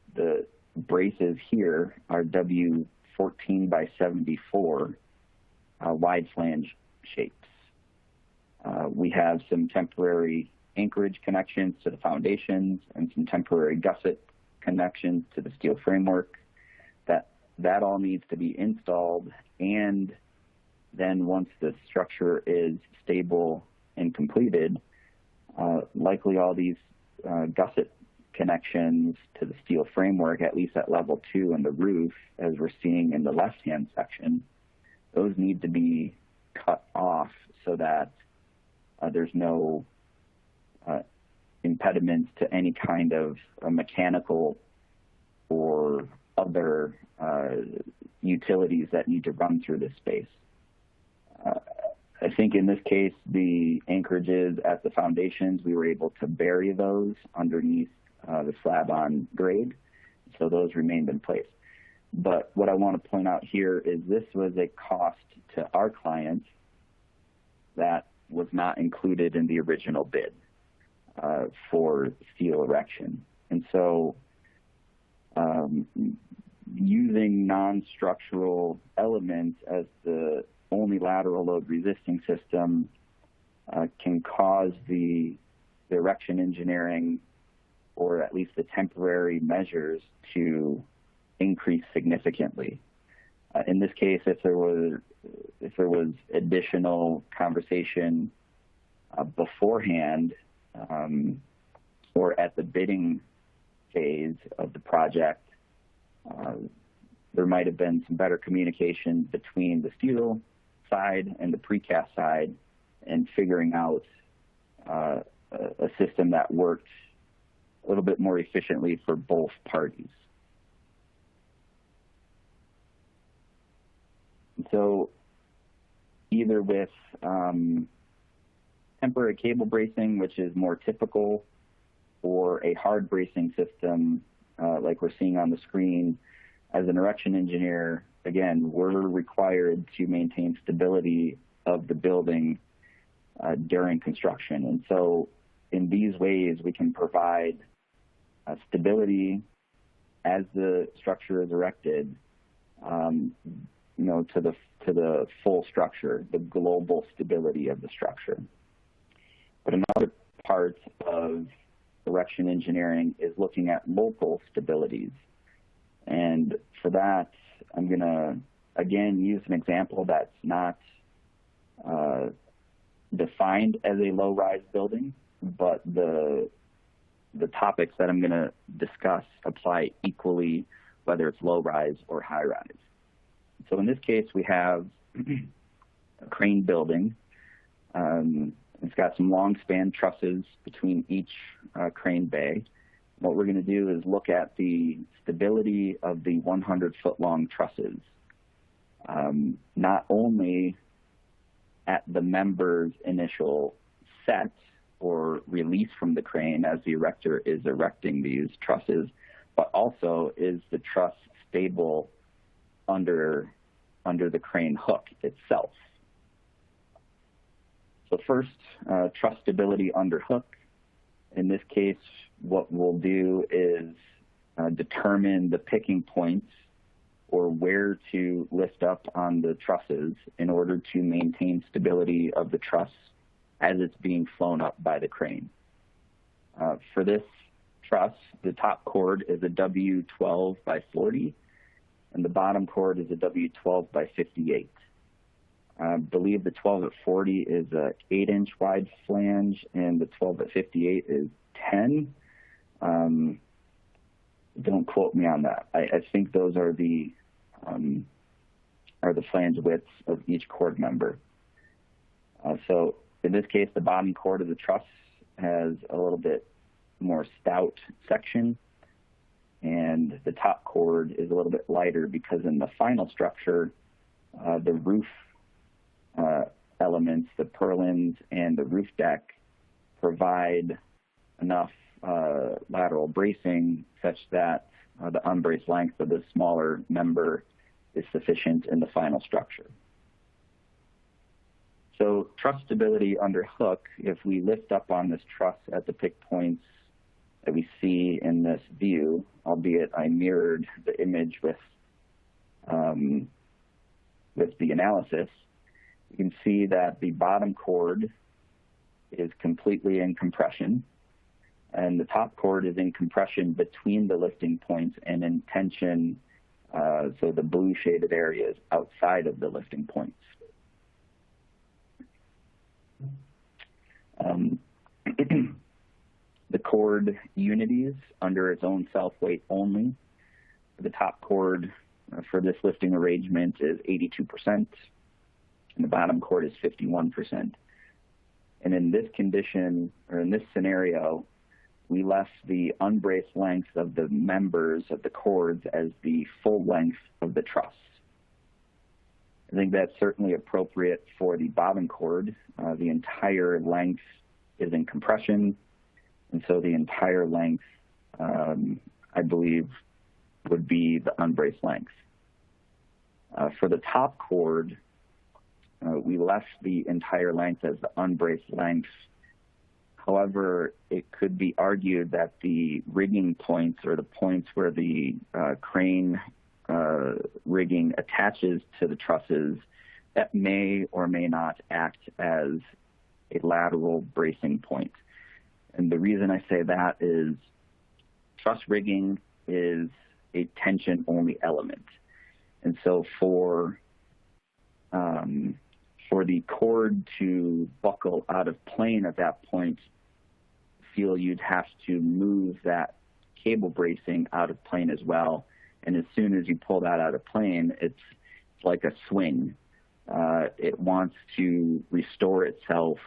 braces here are W14 by 74 wide flange shapes. We have some temporary anchorage connections to the foundations and some temporary gusset connections to the steel framework. That all needs to be installed, and then once the structure is stable and completed, likely all these gusset connections to the steel framework, at least at level 2 and the roof, as we're seeing in the left-hand section, those need to be cut off so that there's no impediments to any kind of mechanical or other utilities that need to run through this space. I think in this case, the anchorages at the foundations, we were able to bury those underneath the slab on grade, so those remained in place. But what I want to point out here is this was a cost to our clients that was not included in the original bid for steel erection. And so using non-structural elements as the only lateral load resisting system can cause the erection engineering, or at least the temporary measures, to increase significantly. In this case, if there was additional conversation beforehand or at the bidding phase of the project, there might have been some better communication between the steel side and the precast side, and figuring out a system that worked a little bit more efficiently for both parties. So either with temporary cable bracing, which is more typical, or a hard bracing system like we're seeing on the screen, as an erection engineer, again, we're required to maintain stability of the building during construction. And so in these ways, we can provide stability as the structure is erected, to the full structure, the global stability of the structure. But another part of erection engineering is looking at local stabilities. And for that, I'm going to, again, use an example that's not defined as a low-rise building, but the topics that I'm going to discuss apply equally, whether it's low-rise or high-rise. So in this case, we have a crane building. It's got some long span trusses between each crane bay. What we're going to do is look at the stability of the 100-foot long trusses, not only at the member's initial set or release from the crane as the erector is erecting these trusses, but also is the truss stable under the crane hook itself. So first, truss stability under hook. In this case, what we'll do is determine the picking points or where to lift up on the trusses in order to maintain stability of the truss as it's being flown up by the crane. For this truss, the top cord is a W12 by 40, and the bottom cord is a W12 by 58. I believe the 12 at 40 is a 8-inch wide flange, and the 12 at 58 is 10. Don't quote me on that. I think those are the flange widths of each cord member. So in this case, the bottom cord of the truss has a little bit more stout section, and the top cord is a little bit lighter because in the final structure, the roof elements, the purlins and the roof deck provide enough lateral bracing such that the unbraced length of the smaller member is sufficient in the final structure. So truss stability under hook, if we lift up on this truss at the pick points that we see in this view, albeit I mirrored the image with the analysis, you can see that the bottom cord is completely in compression, and the top cord is in compression between the lifting points and in tension, so the blue shaded area is outside of the lifting points. The cord unities under its own self-weight only. The top cord for this lifting arrangement is 82%, and the bottom cord is 51%. And in this condition, or in this scenario, we left the unbraced length of the members of the cords as the full length of the truss. I think that's certainly appropriate for the bottom cord. The entire length is in compression, and so the entire length, I believe, would be the unbraced length. For the top cord, we left the entire length as the unbraced length. However, it could be argued that the rigging points, or the points where the crane rigging attaches to the trusses, that may or may not act as a lateral bracing point. And the reason I say that is truss rigging is a tension-only element. And so for the cord to buckle out of plane at that point, feel you'd have to move that cable bracing out of plane as well. And as soon as you pull that out of plane, it's like a swing. It wants to restore itself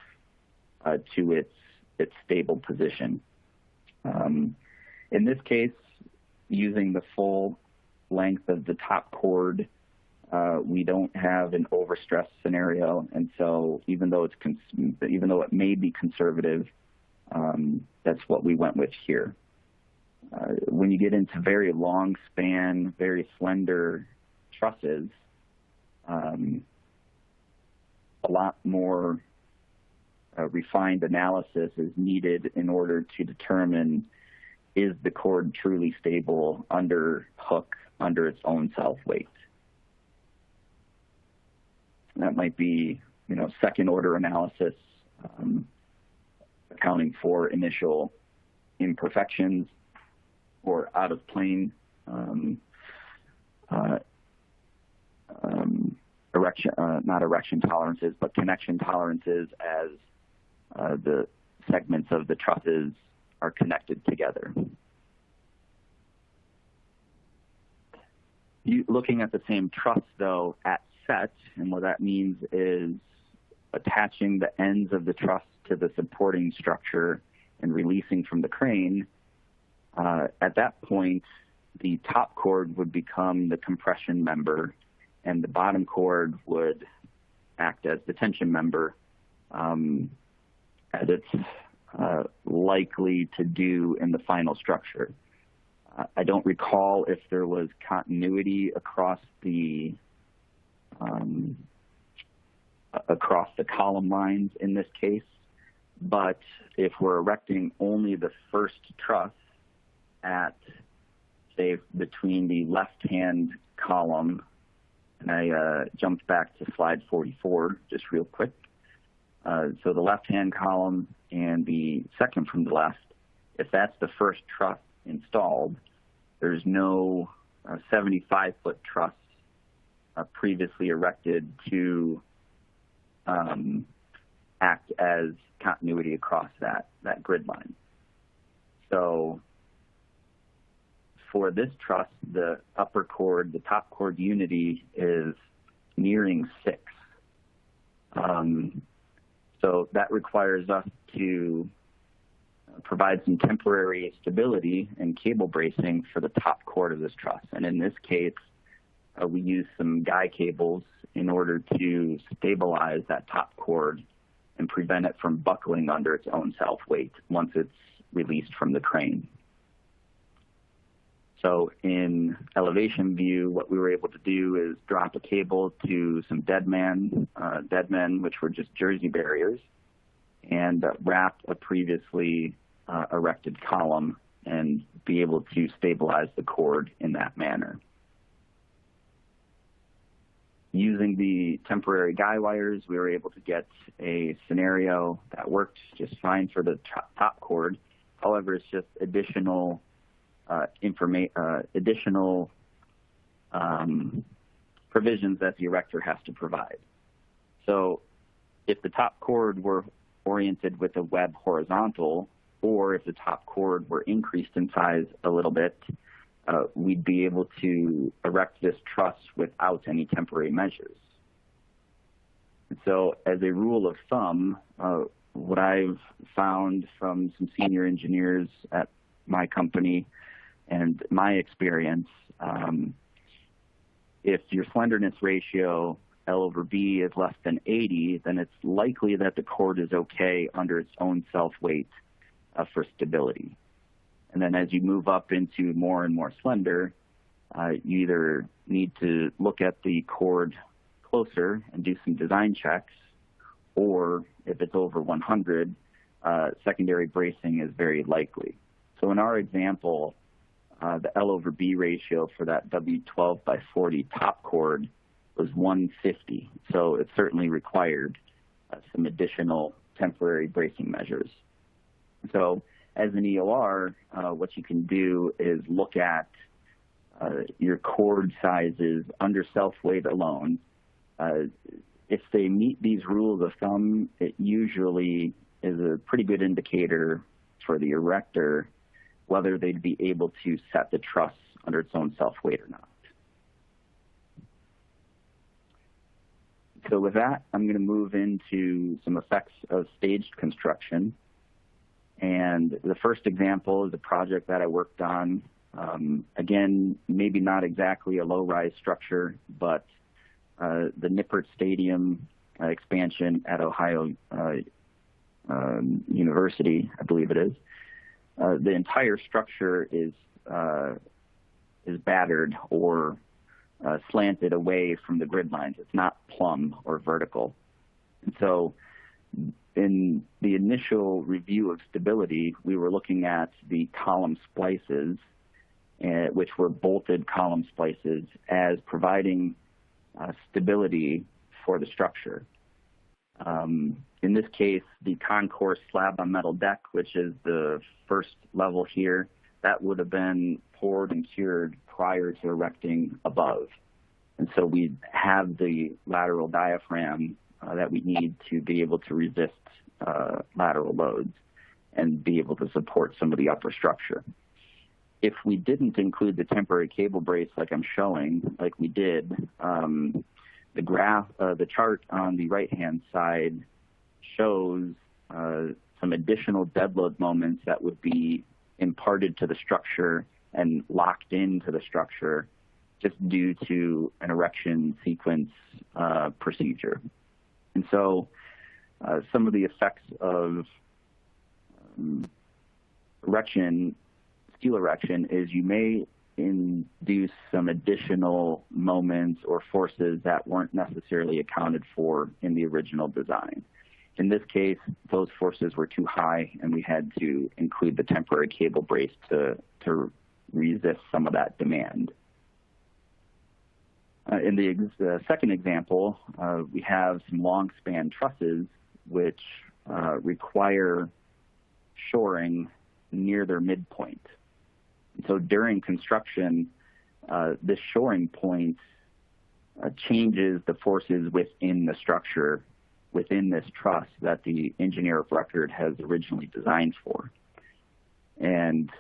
to its stable position. In this case, using the full length of the top cord, we don't have an overstress scenario, and so even though it may be conservative, that's what we went with here. When you get into very long span, very slender trusses, a lot more refined analysis is needed in order to determine, is the cord truly stable under hook, under its own self-weight. That might be, second order analysis, accounting for initial imperfections or out of plane not erection tolerances, but connection tolerances as the segments of the trusses are connected together. Looking at the same truss, though, at set, and what that means is attaching the ends of the truss to the supporting structure and releasing from the crane. At that point, the top cord would become the compression member, and the bottom cord would act as the tension member, as it's likely to do in the final structure. I don't recall if there was continuity across the column lines in this case, but if we're erecting only the first truss at, say, between the left-hand column, and I jumped back to slide 44 just real quick. So the left-hand column and the second from the left, if that's the first truss installed, there's no 75-foot truss previously erected to act as continuity across that grid line. So for this truss, the upper chord, the top chord unity is nearing 6. So that requires us to provide some temporary stability and cable bracing for the top chord of this truss. And in this case, we use some guy cables in order to stabilize that top chord and prevent it from buckling under its own self-weight once it's released from the crane. So in elevation view, what we were able to do is drop a cable to some dead men, which were just jersey barriers, and wrap a previously erected column and be able to stabilize the cord in that manner. Using the temporary guy wires, we were able to get a scenario that worked just fine for the top cord. However, it's just additional provisions that the erector has to provide. So if the top cord were oriented with a web horizontal, or if the top cord were increased in size a little bit, we'd be able to erect this truss without any temporary measures. And so as a rule of thumb, what I've found from some senior engineers at my company and my experience, if your slenderness ratio L over B is less than 80, then it's likely that the cord is okay under its own self-weight for stability. And then as you move up into more and more slender, you either need to look at the cord closer and do some design checks, or if it's over 100, secondary bracing is very likely. So in our example, the L over B ratio for that W12 by 40 top cord was 150. So it certainly required some additional temporary bracing measures. So as an EOR, what you can do is look at your cord sizes under self-weight alone. If they meet these rules of thumb, it usually is a pretty good indicator for the erector whether they'd be able to set the truss under its own self-weight or not. So with that, I'm going to move into some effects of staged construction. And the first example is a project that I worked on. Again, maybe not exactly a low-rise structure, but the Nippert Stadium expansion at Ohio University, I believe it is. The entire structure is battered or slanted away from the grid lines. It's not plumb or vertical. And so in the initial review of stability, we were looking at the column splices, which were bolted column splices, as providing stability for the structure. In this case, the concourse slab on metal deck, which is the first level here, that would have been poured and cured prior to erecting above. And so we have the lateral diaphragm that we need to be able to resist lateral loads and be able to support some of the upper structure. If we didn't include the temporary cable brace like I'm showing, like we did, the chart on the right-hand side shows some additional dead load moments that would be imparted to the structure and locked into the structure just due to an erection sequence procedure. And so some of the effects of erection steel erection is you may induce some additional moments or forces that weren't necessarily accounted for in the original design. In this case, those forces were too high, and we had to include the temporary cable brace to resist some of that demand. In the second example, we have some long span trusses which require shoring near their midpoint. So during construction, this shoring point changes the forces within the structure, within this truss that the engineer of record has originally designed for. And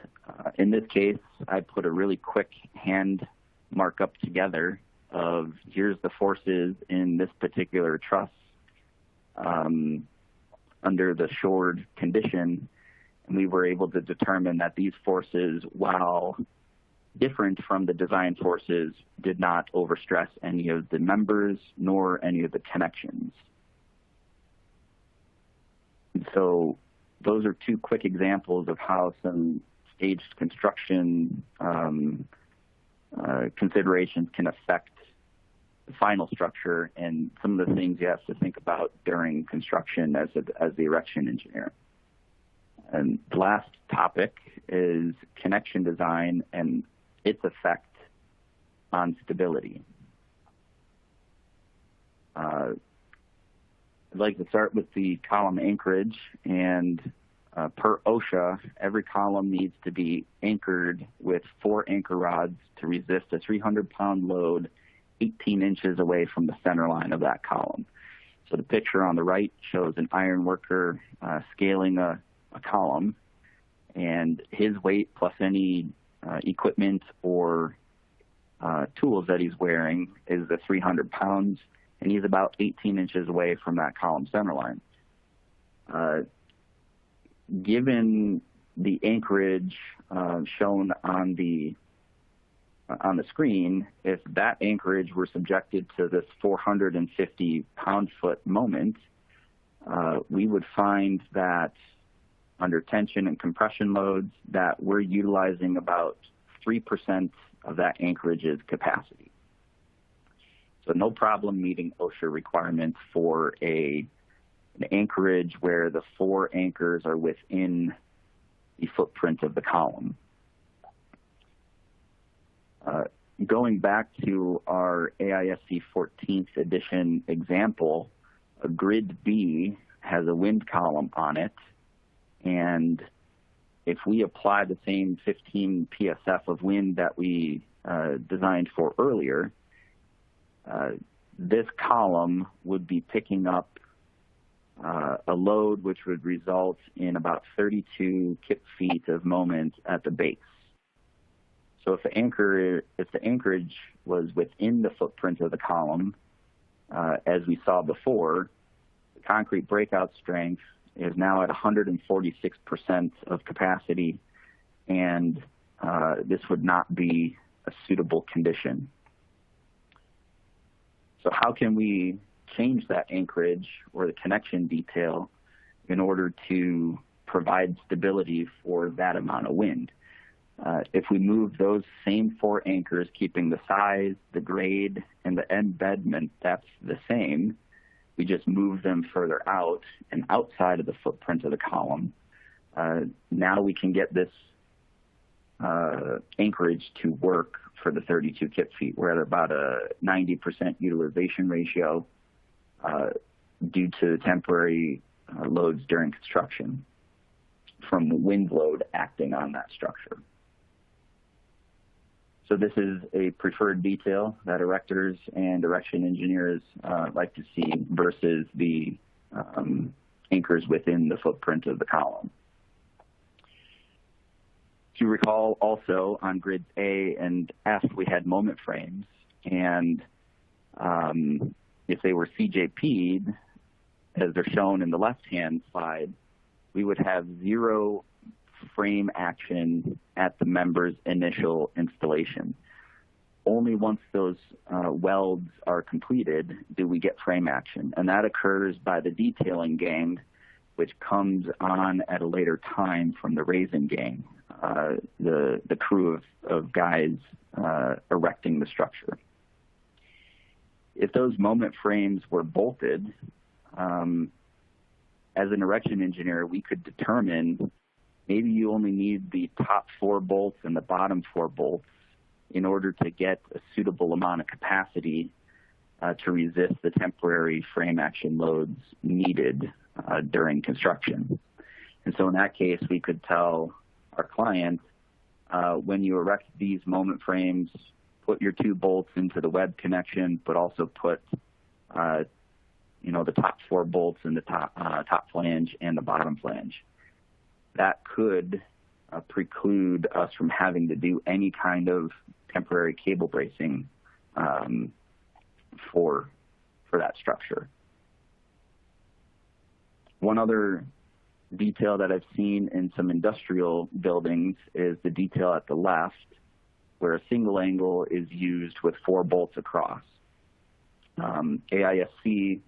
in this case, I put a really quick hand markup together of here's the forces in this particular truss under the shored condition. And we were able to determine that these forces, while different from the design forces, did not overstress any of the members nor any of the connections. And so those are two quick examples of how some staged construction considerations can affect the final structure and some of the things you have to think about during construction as the erection engineer. And the last topic is connection design and its effect on stability. I'd like to start with the column anchorage, and per OSHA, every column needs to be anchored with 4 anchor rods to resist a 300-pound load 18 inches away from the center line of that column. So the picture on the right shows an iron worker scaling a column, and his weight plus any equipment or tools that he's wearing is the 300 pounds, and he's about 18 inches away from that column center line. Given the anchorage shown on the screen, if that anchorage were subjected to this 450 pound-foot moment, we would find that under tension and compression loads that we're utilizing about 3% of that anchorage's capacity. So no problem meeting OSHA requirements for an anchorage where the 4 anchors are within the footprint of the column. Going back to our AISC 14th edition example, a grid B has a wind column on it, and if we apply the same 15 PSF of wind that we designed for earlier, this column would be picking up a load which would result in about 32 kip feet of moment at the base. So if the anchorage was within the footprint of the column, as we saw before, the concrete breakout strength is now at 146% of capacity, and this would not be a suitable condition. So how can we change that anchorage or the connection detail in order to provide stability for that amount of wind? If we move those same 4 anchors, keeping the size, the grade, and the embedment depth the same, we just move them further out and outside of the footprint of the column. Now we can get this anchorage to work for the 32 kip feet. We're at about a 90% utilization ratio due to temporary loads during construction from wind load acting on that structure. So this is a preferred detail that erectors and erection engineers like to see versus the anchors within the footprint of the column. If you recall, also on grids A and F, we had moment frames, and if they were CJP'd, as they're shown in the left-hand slide, we would have 0 frame action at the member's initial installation. Only once those welds are completed do we get frame action, and that occurs by the detailing gang, which comes on at a later time from the raising gang. the crew of guys erecting the structure. If those moment frames were bolted, as an erection engineer, we could determine maybe you only need the top 4 bolts and the bottom 4 bolts in order to get a suitable amount of capacity to resist the temporary frame action loads needed during construction. And so in that case, we could tell our client, when you erect these moment frames, put your 2 bolts into the web connection, but also put the top 4 bolts in the top flange and the bottom flange. That could preclude us from having to do any kind of temporary cable bracing for that structure. One other detail that I've seen in some industrial buildings is the detail at the left, where a single angle is used with 4 bolts across. AISC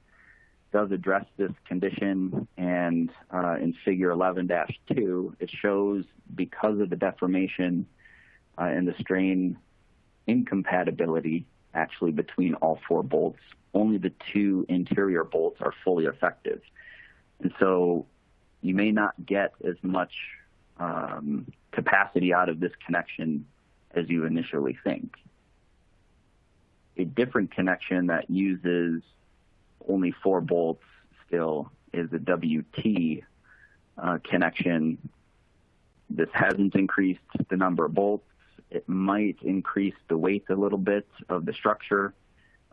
does address this condition, and in figure 11-2, it shows, because of the deformation and the strain incompatibility actually between all 4 bolts, only the 2 interior bolts are fully effective. And so you may not get as much capacity out of this connection as you initially think. A different connection that uses only 4 bolts still is a WT connection. This hasn't increased the number of bolts. It might increase the weight a little bit of the structure,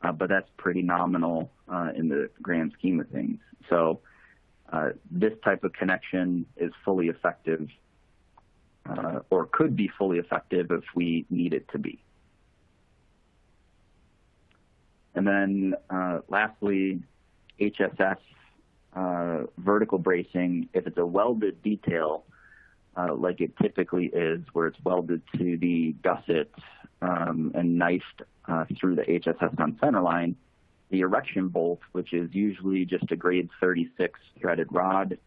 but that's pretty nominal in the grand scheme of things. So this type of connection is fully effective, or could be fully effective if we need it to be. And then lastly, HSS vertical bracing, if it's a welded detail, like it typically is, where it's welded to the gusset and knifed through the HSS on center line, the erection bolt, which is usually just a grade 36 threaded rod,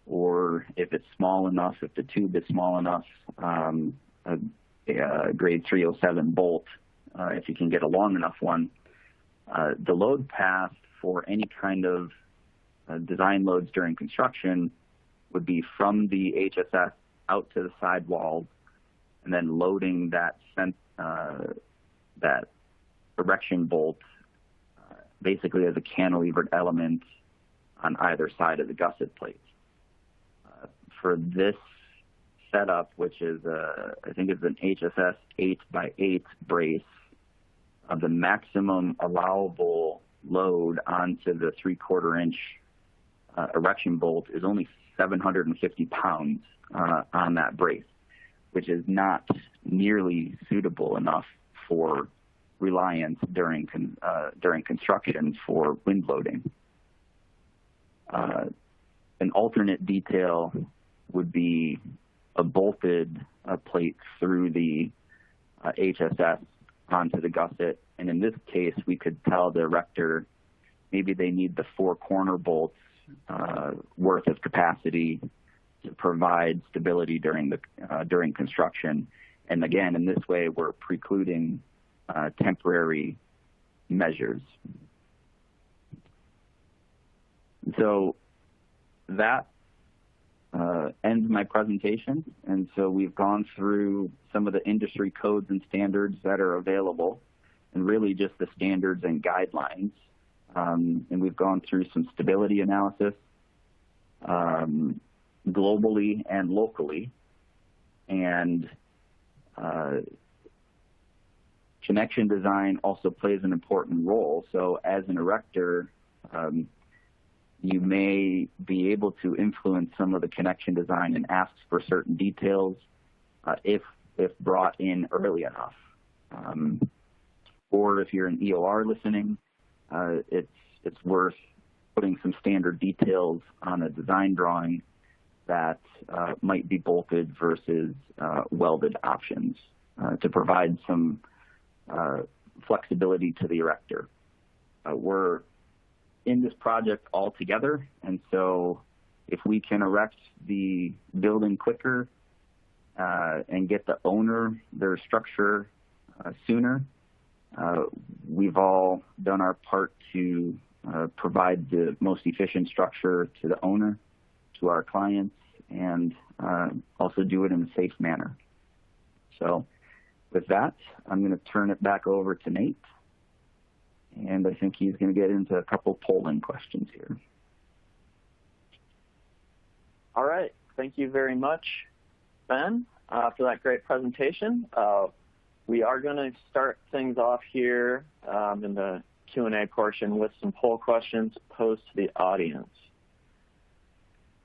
or if it's small enough, if the tube is small enough, a grade 307 bolt, if you can get a long enough one. The load path for any kind of design loads during construction would be from the HSS out to the sidewall, and then loading that erection bolt basically as a cantilevered element on either side of the gusset plate. For this setup, which is I think it's an HSS 8x8 brace, the maximum allowable load onto the 3/4 inch erection bolt is only 750 pounds on that brace, which is not nearly suitable enough for reliance during construction for wind loading. An alternate detail would be a bolted plate through the HSS onto the gusset, and in this case we could tell the erector maybe they need the 4 corner bolts worth of capacity to provide stability during construction. And again, in this way we're precluding temporary measures. So that ends my presentation. And so we've gone through some of the industry codes and standards that are available, and really just the standards and guidelines. And we've gone through some stability analysis globally and locally. And connection design also plays an important role. So as an erector, you may be able to influence some of the connection design and ask for certain details if brought in early enough. Or if you're an EOR listening, it's worth putting some standard details on a design drawing that might be bolted versus welded options to provide some flexibility to the erector. We're in this project all together, and so if we can erect the building quicker, and get the owner their structure sooner. We've all done our part to provide the most efficient structure to the owner, to our clients, and also do it in a safe manner. So with that, I'm going to turn it back over to Nate, and I think he's going to get into a couple polling questions here. All right. Thank you very much, Ben, for that great presentation. We are going to start things off here in the Q&A portion with some poll questions posed to the audience.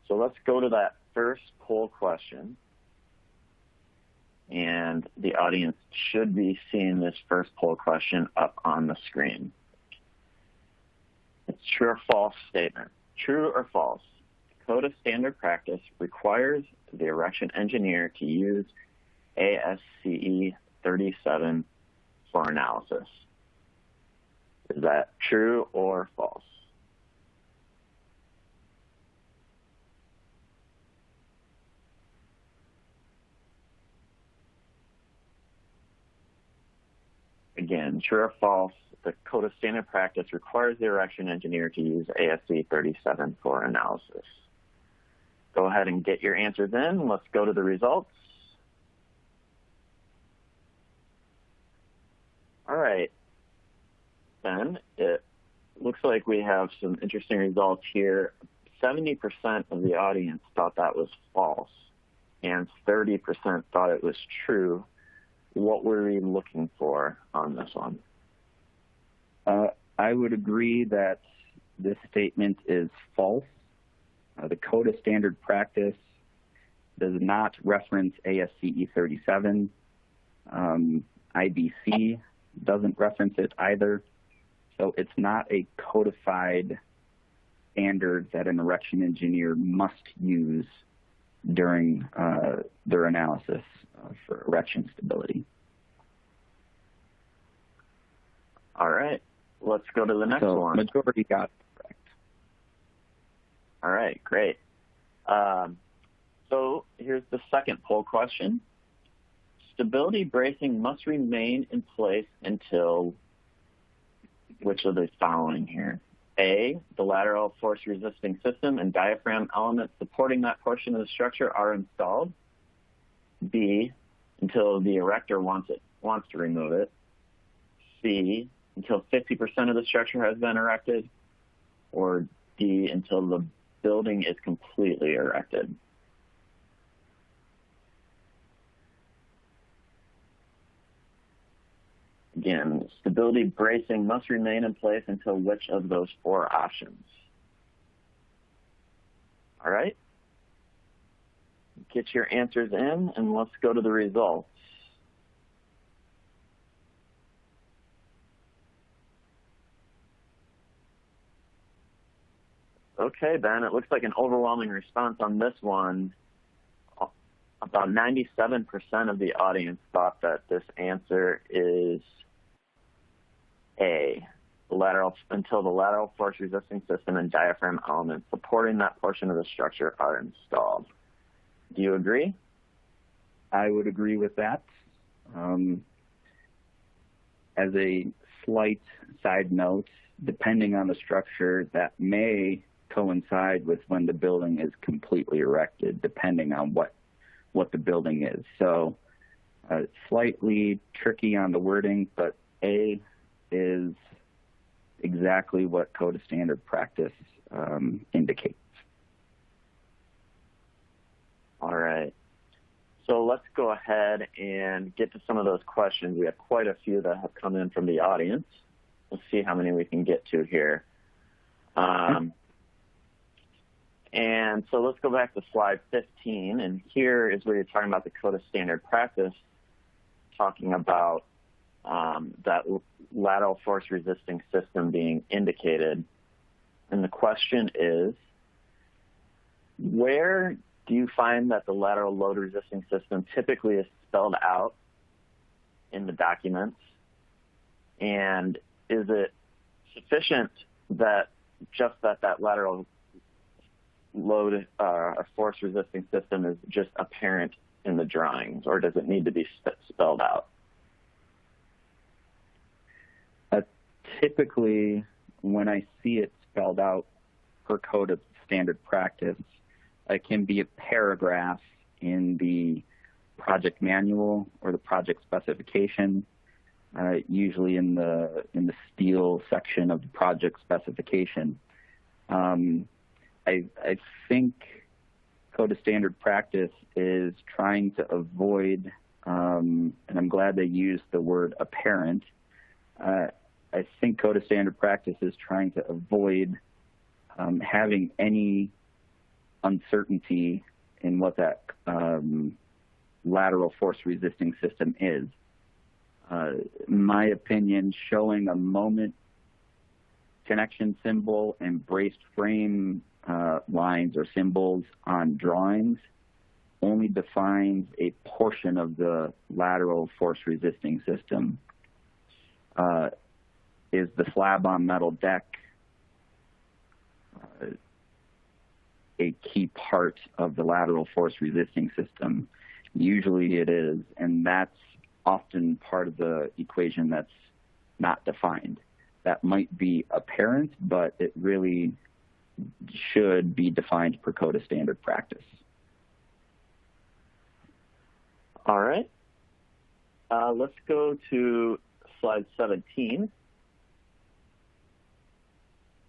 So let's go to that first poll question. And the audience should be seeing this first poll question up on the screen. It's true or false statement. True or false? The Code of Standard Practice requires the erection engineer to use ASCE 37 for analysis. Is that true or false? Again, true or false, the Code of Standard Practice requires the erection engineer to use ASCE 37 for analysis. Go ahead and get your answers in. Let's go to the results. All right, Ben, it looks like we have some interesting results here. 70% of the audience thought that was false, and 30% thought it was true. What were we looking for on this one? I would agree that this statement is false. The Code of Standard Practice does not reference ASCE 37. IBC doesn't reference it either. So it's not a codified standard that an erection engineer must use during their analysis for erection stability. All right, let's go to the next one. Majority got it correct. All right, great. So here's the second poll question. Stability bracing must remain in place until which of the following here? A, the lateral force resisting system and diaphragm elements supporting that portion of the structure are installed. B, until the erector wants to remove it. C, until 50% of the structure has been erected. Or D, until the building is completely erected. Again, stability bracing must remain in place until which of those four options? All right. Get your answers in, and let's go to the results. Okay, Ben, it looks like an overwhelming response on this one. About 97% of the audience thought that this answer is A, until the lateral force resisting system and diaphragm elements supporting that portion of the structure are installed. Do you agree? I would agree with that. As a slight side note, depending on the structure, that may coincide with when the building is completely erected, depending on what the building is. So slightly tricky on the wording, but A is exactly what Code of Standard Practice indicates. All right. So let's go ahead and get to some of those questions. We have quite a few that have come in from the audience. Let's see how many we can get to here. And so let's go back to slide 15, and here is where you're talking about the Code of Standard Practice, talking about that lateral force resisting system being indicated. And the question is, where do you find that the lateral load resisting system typically is spelled out in the documents? And is it sufficient that just that lateral load or force resisting system is just apparent in the drawings, or does it need to be spelled out? Typically, when I see it spelled out per code of standard practice, it can be a paragraph in the project manual or the project specification, usually in the steel section of the project specification. I think code of standard practice is trying to avoid, and I'm glad they used the word apparent. I think code of standard practice is trying to avoid having any uncertainty in what that lateral force resisting system is. In my opinion, showing a moment connection symbol and braced frame lines or symbols on drawings only defines a portion of the lateral force resisting system. Is the slab on metal deck a key part of the lateral force resisting system? Usually it is, and that's often part of the equation that's not defined. That might be apparent, but it really should be defined per code of standard practice. All right. Let's go to slide 17.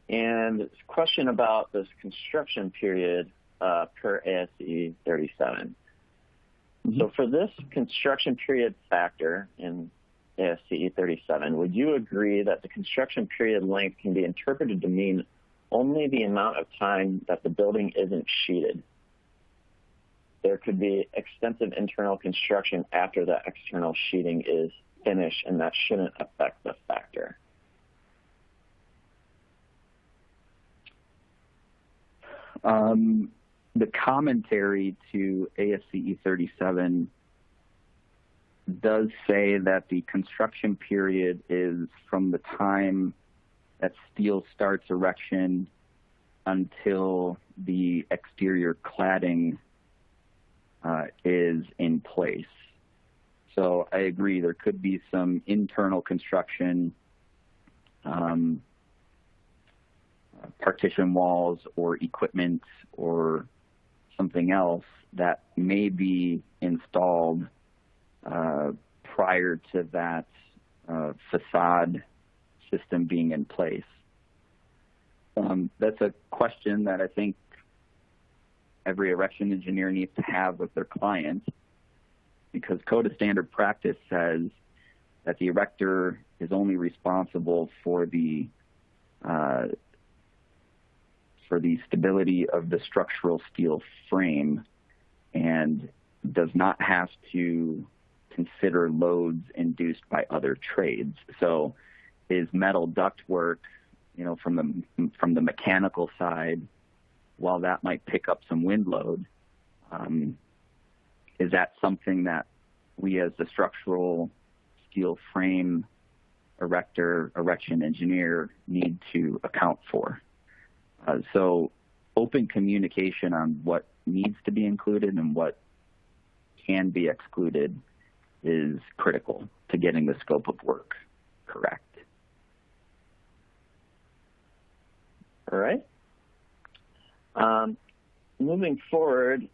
And it's a question about this construction period per ASCE 37. Mm-hmm. So for this construction period factor in ASCE 37, would you agree that the construction period length can be interpreted to mean only the amount of time that the building isn't sheeted? There could be extensive internal construction after the external sheeting is finished, and that shouldn't affect the factor. The commentary to ASCE 37 does say that the construction period is from the time that steel starts erection until the exterior cladding is in place. So I agree, there could be some internal construction, partition walls or equipment or something else that may be installed prior to that facade system being in place. That's a question that I think every erection engineer needs to have with their client, because code of standard practice says that the erector is only responsible for the stability of the structural steel frame and does not have to consider loads induced by other trades. So is metal ductwork, from the mechanical side, while that might pick up some wind load, is that something that we as the structural steel frame erection engineer need to account for? So open communication on what needs to be included and what can be excluded is critical to getting the scope of work correct. All right. Moving forward,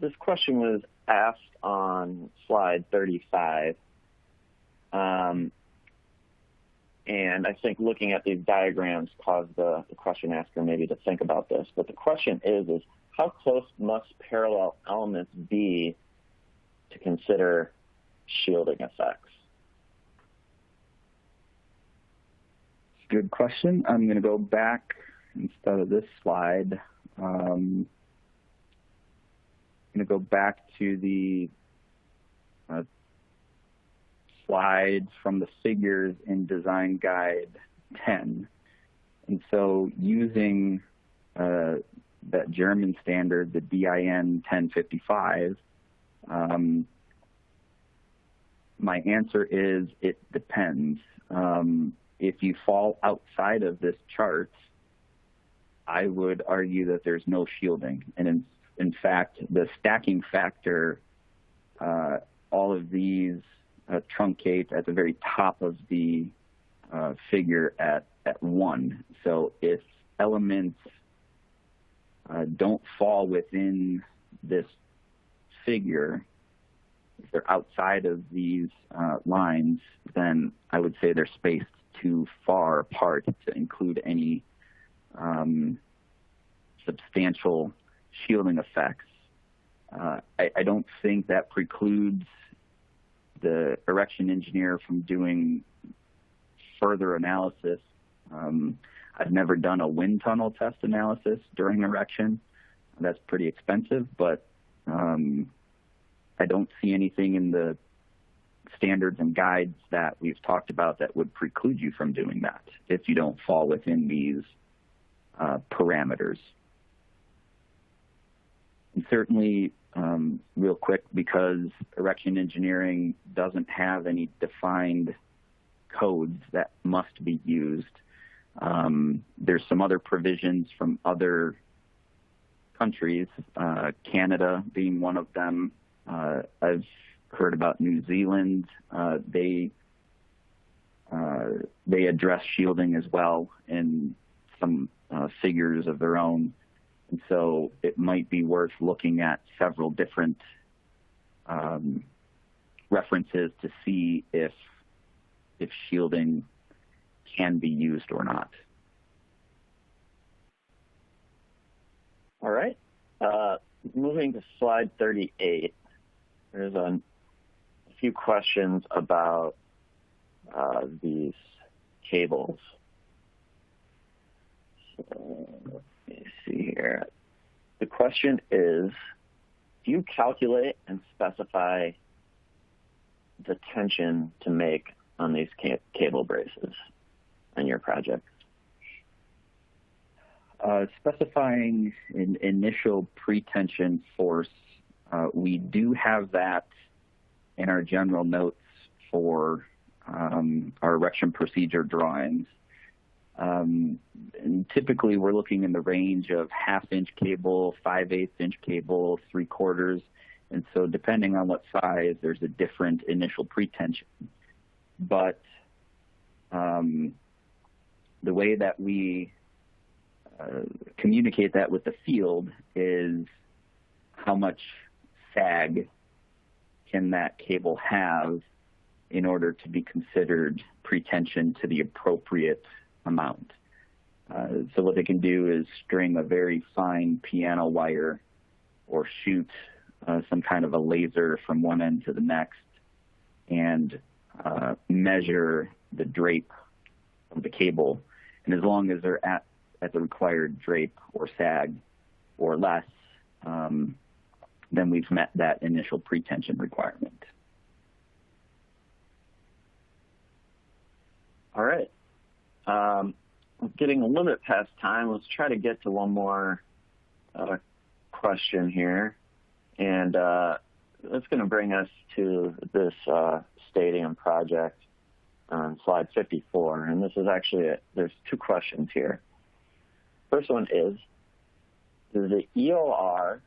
this question was asked on slide 35. And I think looking at these diagrams caused the question asker maybe to think about this. But the question is how close must parallel elements be to consider shielding effects? Good question. I'm going to go back instead of this slide. I'm going to go back to the slide from the figures in Design Guide 10. And so using that German standard, the DIN 1055, my answer is it depends. If you fall outside of this chart, I would argue that there's no shielding. And in fact, the stacking factor all of these truncate at the very top of the figure at 1. So if elements don't fall within this figure, if they're outside of these lines, then I would say they're spaced too far apart to include any substantial shielding effects. I don't think that precludes the erection engineer from doing further analysis. I've never done a wind tunnel test analysis during erection. That's pretty expensive, but I don't see anything in the standards and guides that we've talked about that would preclude you from doing that if you don't fall within these parameters. And certainly, real quick, because erection engineering doesn't have any defined codes that must be used, there's some other provisions from other countries, Canada being one of them. I've heard about New Zealand. They address shielding as well in some figures of their own. And so it might be worth looking at several different references to see if shielding can be used or not. All right. Moving to slide 38, there's a few questions about these cables. So let me see here. The question is, do you calculate and specify the tension to make on these cable braces on your project? Specifying an initial pretension force, we do have that in our general notes for our erection procedure drawings. And typically, we're looking in the range of 1/2-inch cable, 5/8-inch cable, 3/4, and so depending on what size, there's a different initial pretension. But the way that we communicate that with the field is how much sag can that cable have in order to be considered pretension to the appropriate amount. So what they can do is string a very fine piano wire or shoot some kind of a laser from one end to the next and measure the drape of the cable. And as long as they're at the required drape or sag or less, then we've met that initial pretension requirement. All right. Getting a little bit past time. Let's try to get to one more question here. And that's going to bring us to this stadium project on slide 54. And this is actually, there's two questions here. First one is, does the EOR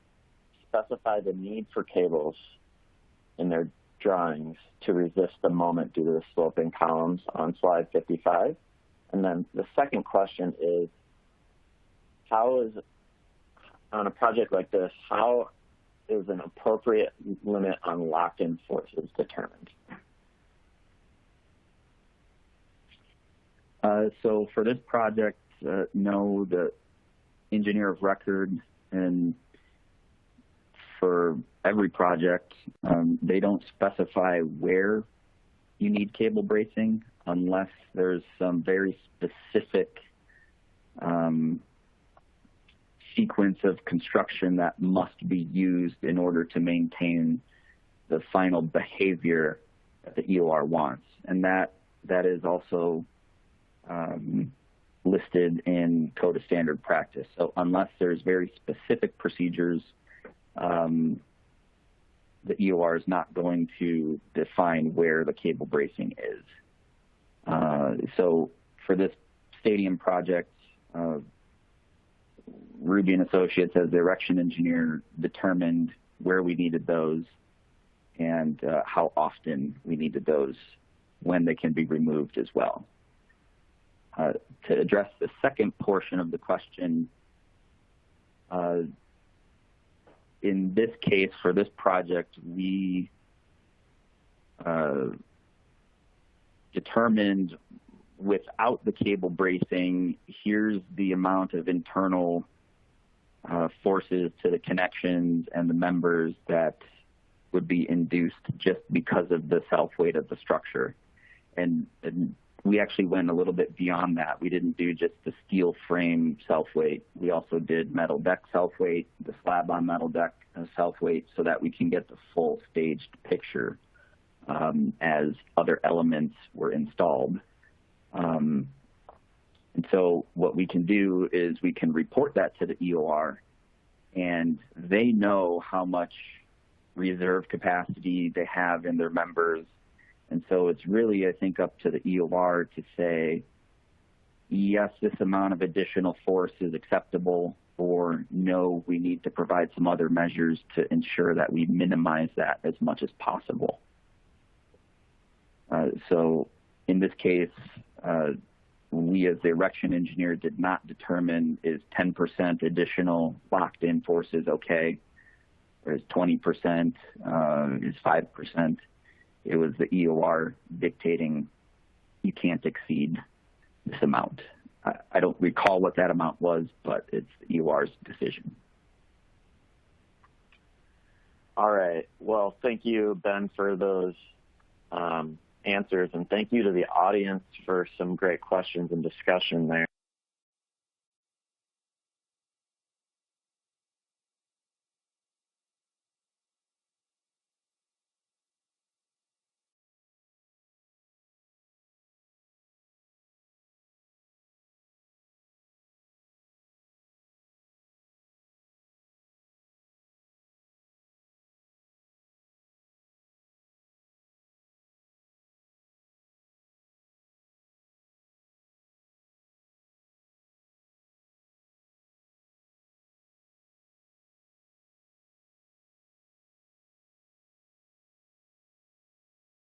specify the need for cables in their drawings to resist the moment due to the sloping columns on slide 55? And then the second question is, how is, on a project like this, how is an appropriate limit on locked-in forces determined? So for this project, no, the engineer of record, and for every project, they don't specify where you need cable bracing unless there's some very specific sequence of construction that must be used in order to maintain the final behavior that the EOR wants. And that is also listed in Code of Standard Practice. So unless there's very specific procedures, the EOR is not going to define where the cable bracing is. So for this stadium project, Ruby and Associates, as the erection engineer, determined where we needed those and how often we needed those, when they can be removed as well. To address the second portion of the question, in this case, for this project, we determined without the cable bracing, here's the amount of internal forces to the connections and the members that would be induced just because of the self-weight of the structure. And we actually went a little bit beyond that. We didn't do just the steel frame self-weight. We also did metal deck self-weight, the slab on metal deck self-weight, so that we can get the full staged picture as other elements were installed. And so what we can do is we can report that to the EOR, and they know how much reserve capacity they have in their members. And so it's really, I think, up to the EOR to say, yes, this amount of additional force is acceptable, or no, we need to provide some other measures to ensure that we minimize that as much as possible. So in this case, we as the erection engineer did not determine is 10% additional locked-in forces okay, or is 20%, is 5%. It was the EOR dictating you can't exceed this amount. I don't recall what that amount was, but it's the EOR's decision. All right. Well, thank you, Ben, for those answers, and thank you to the audience for some great questions and discussion there.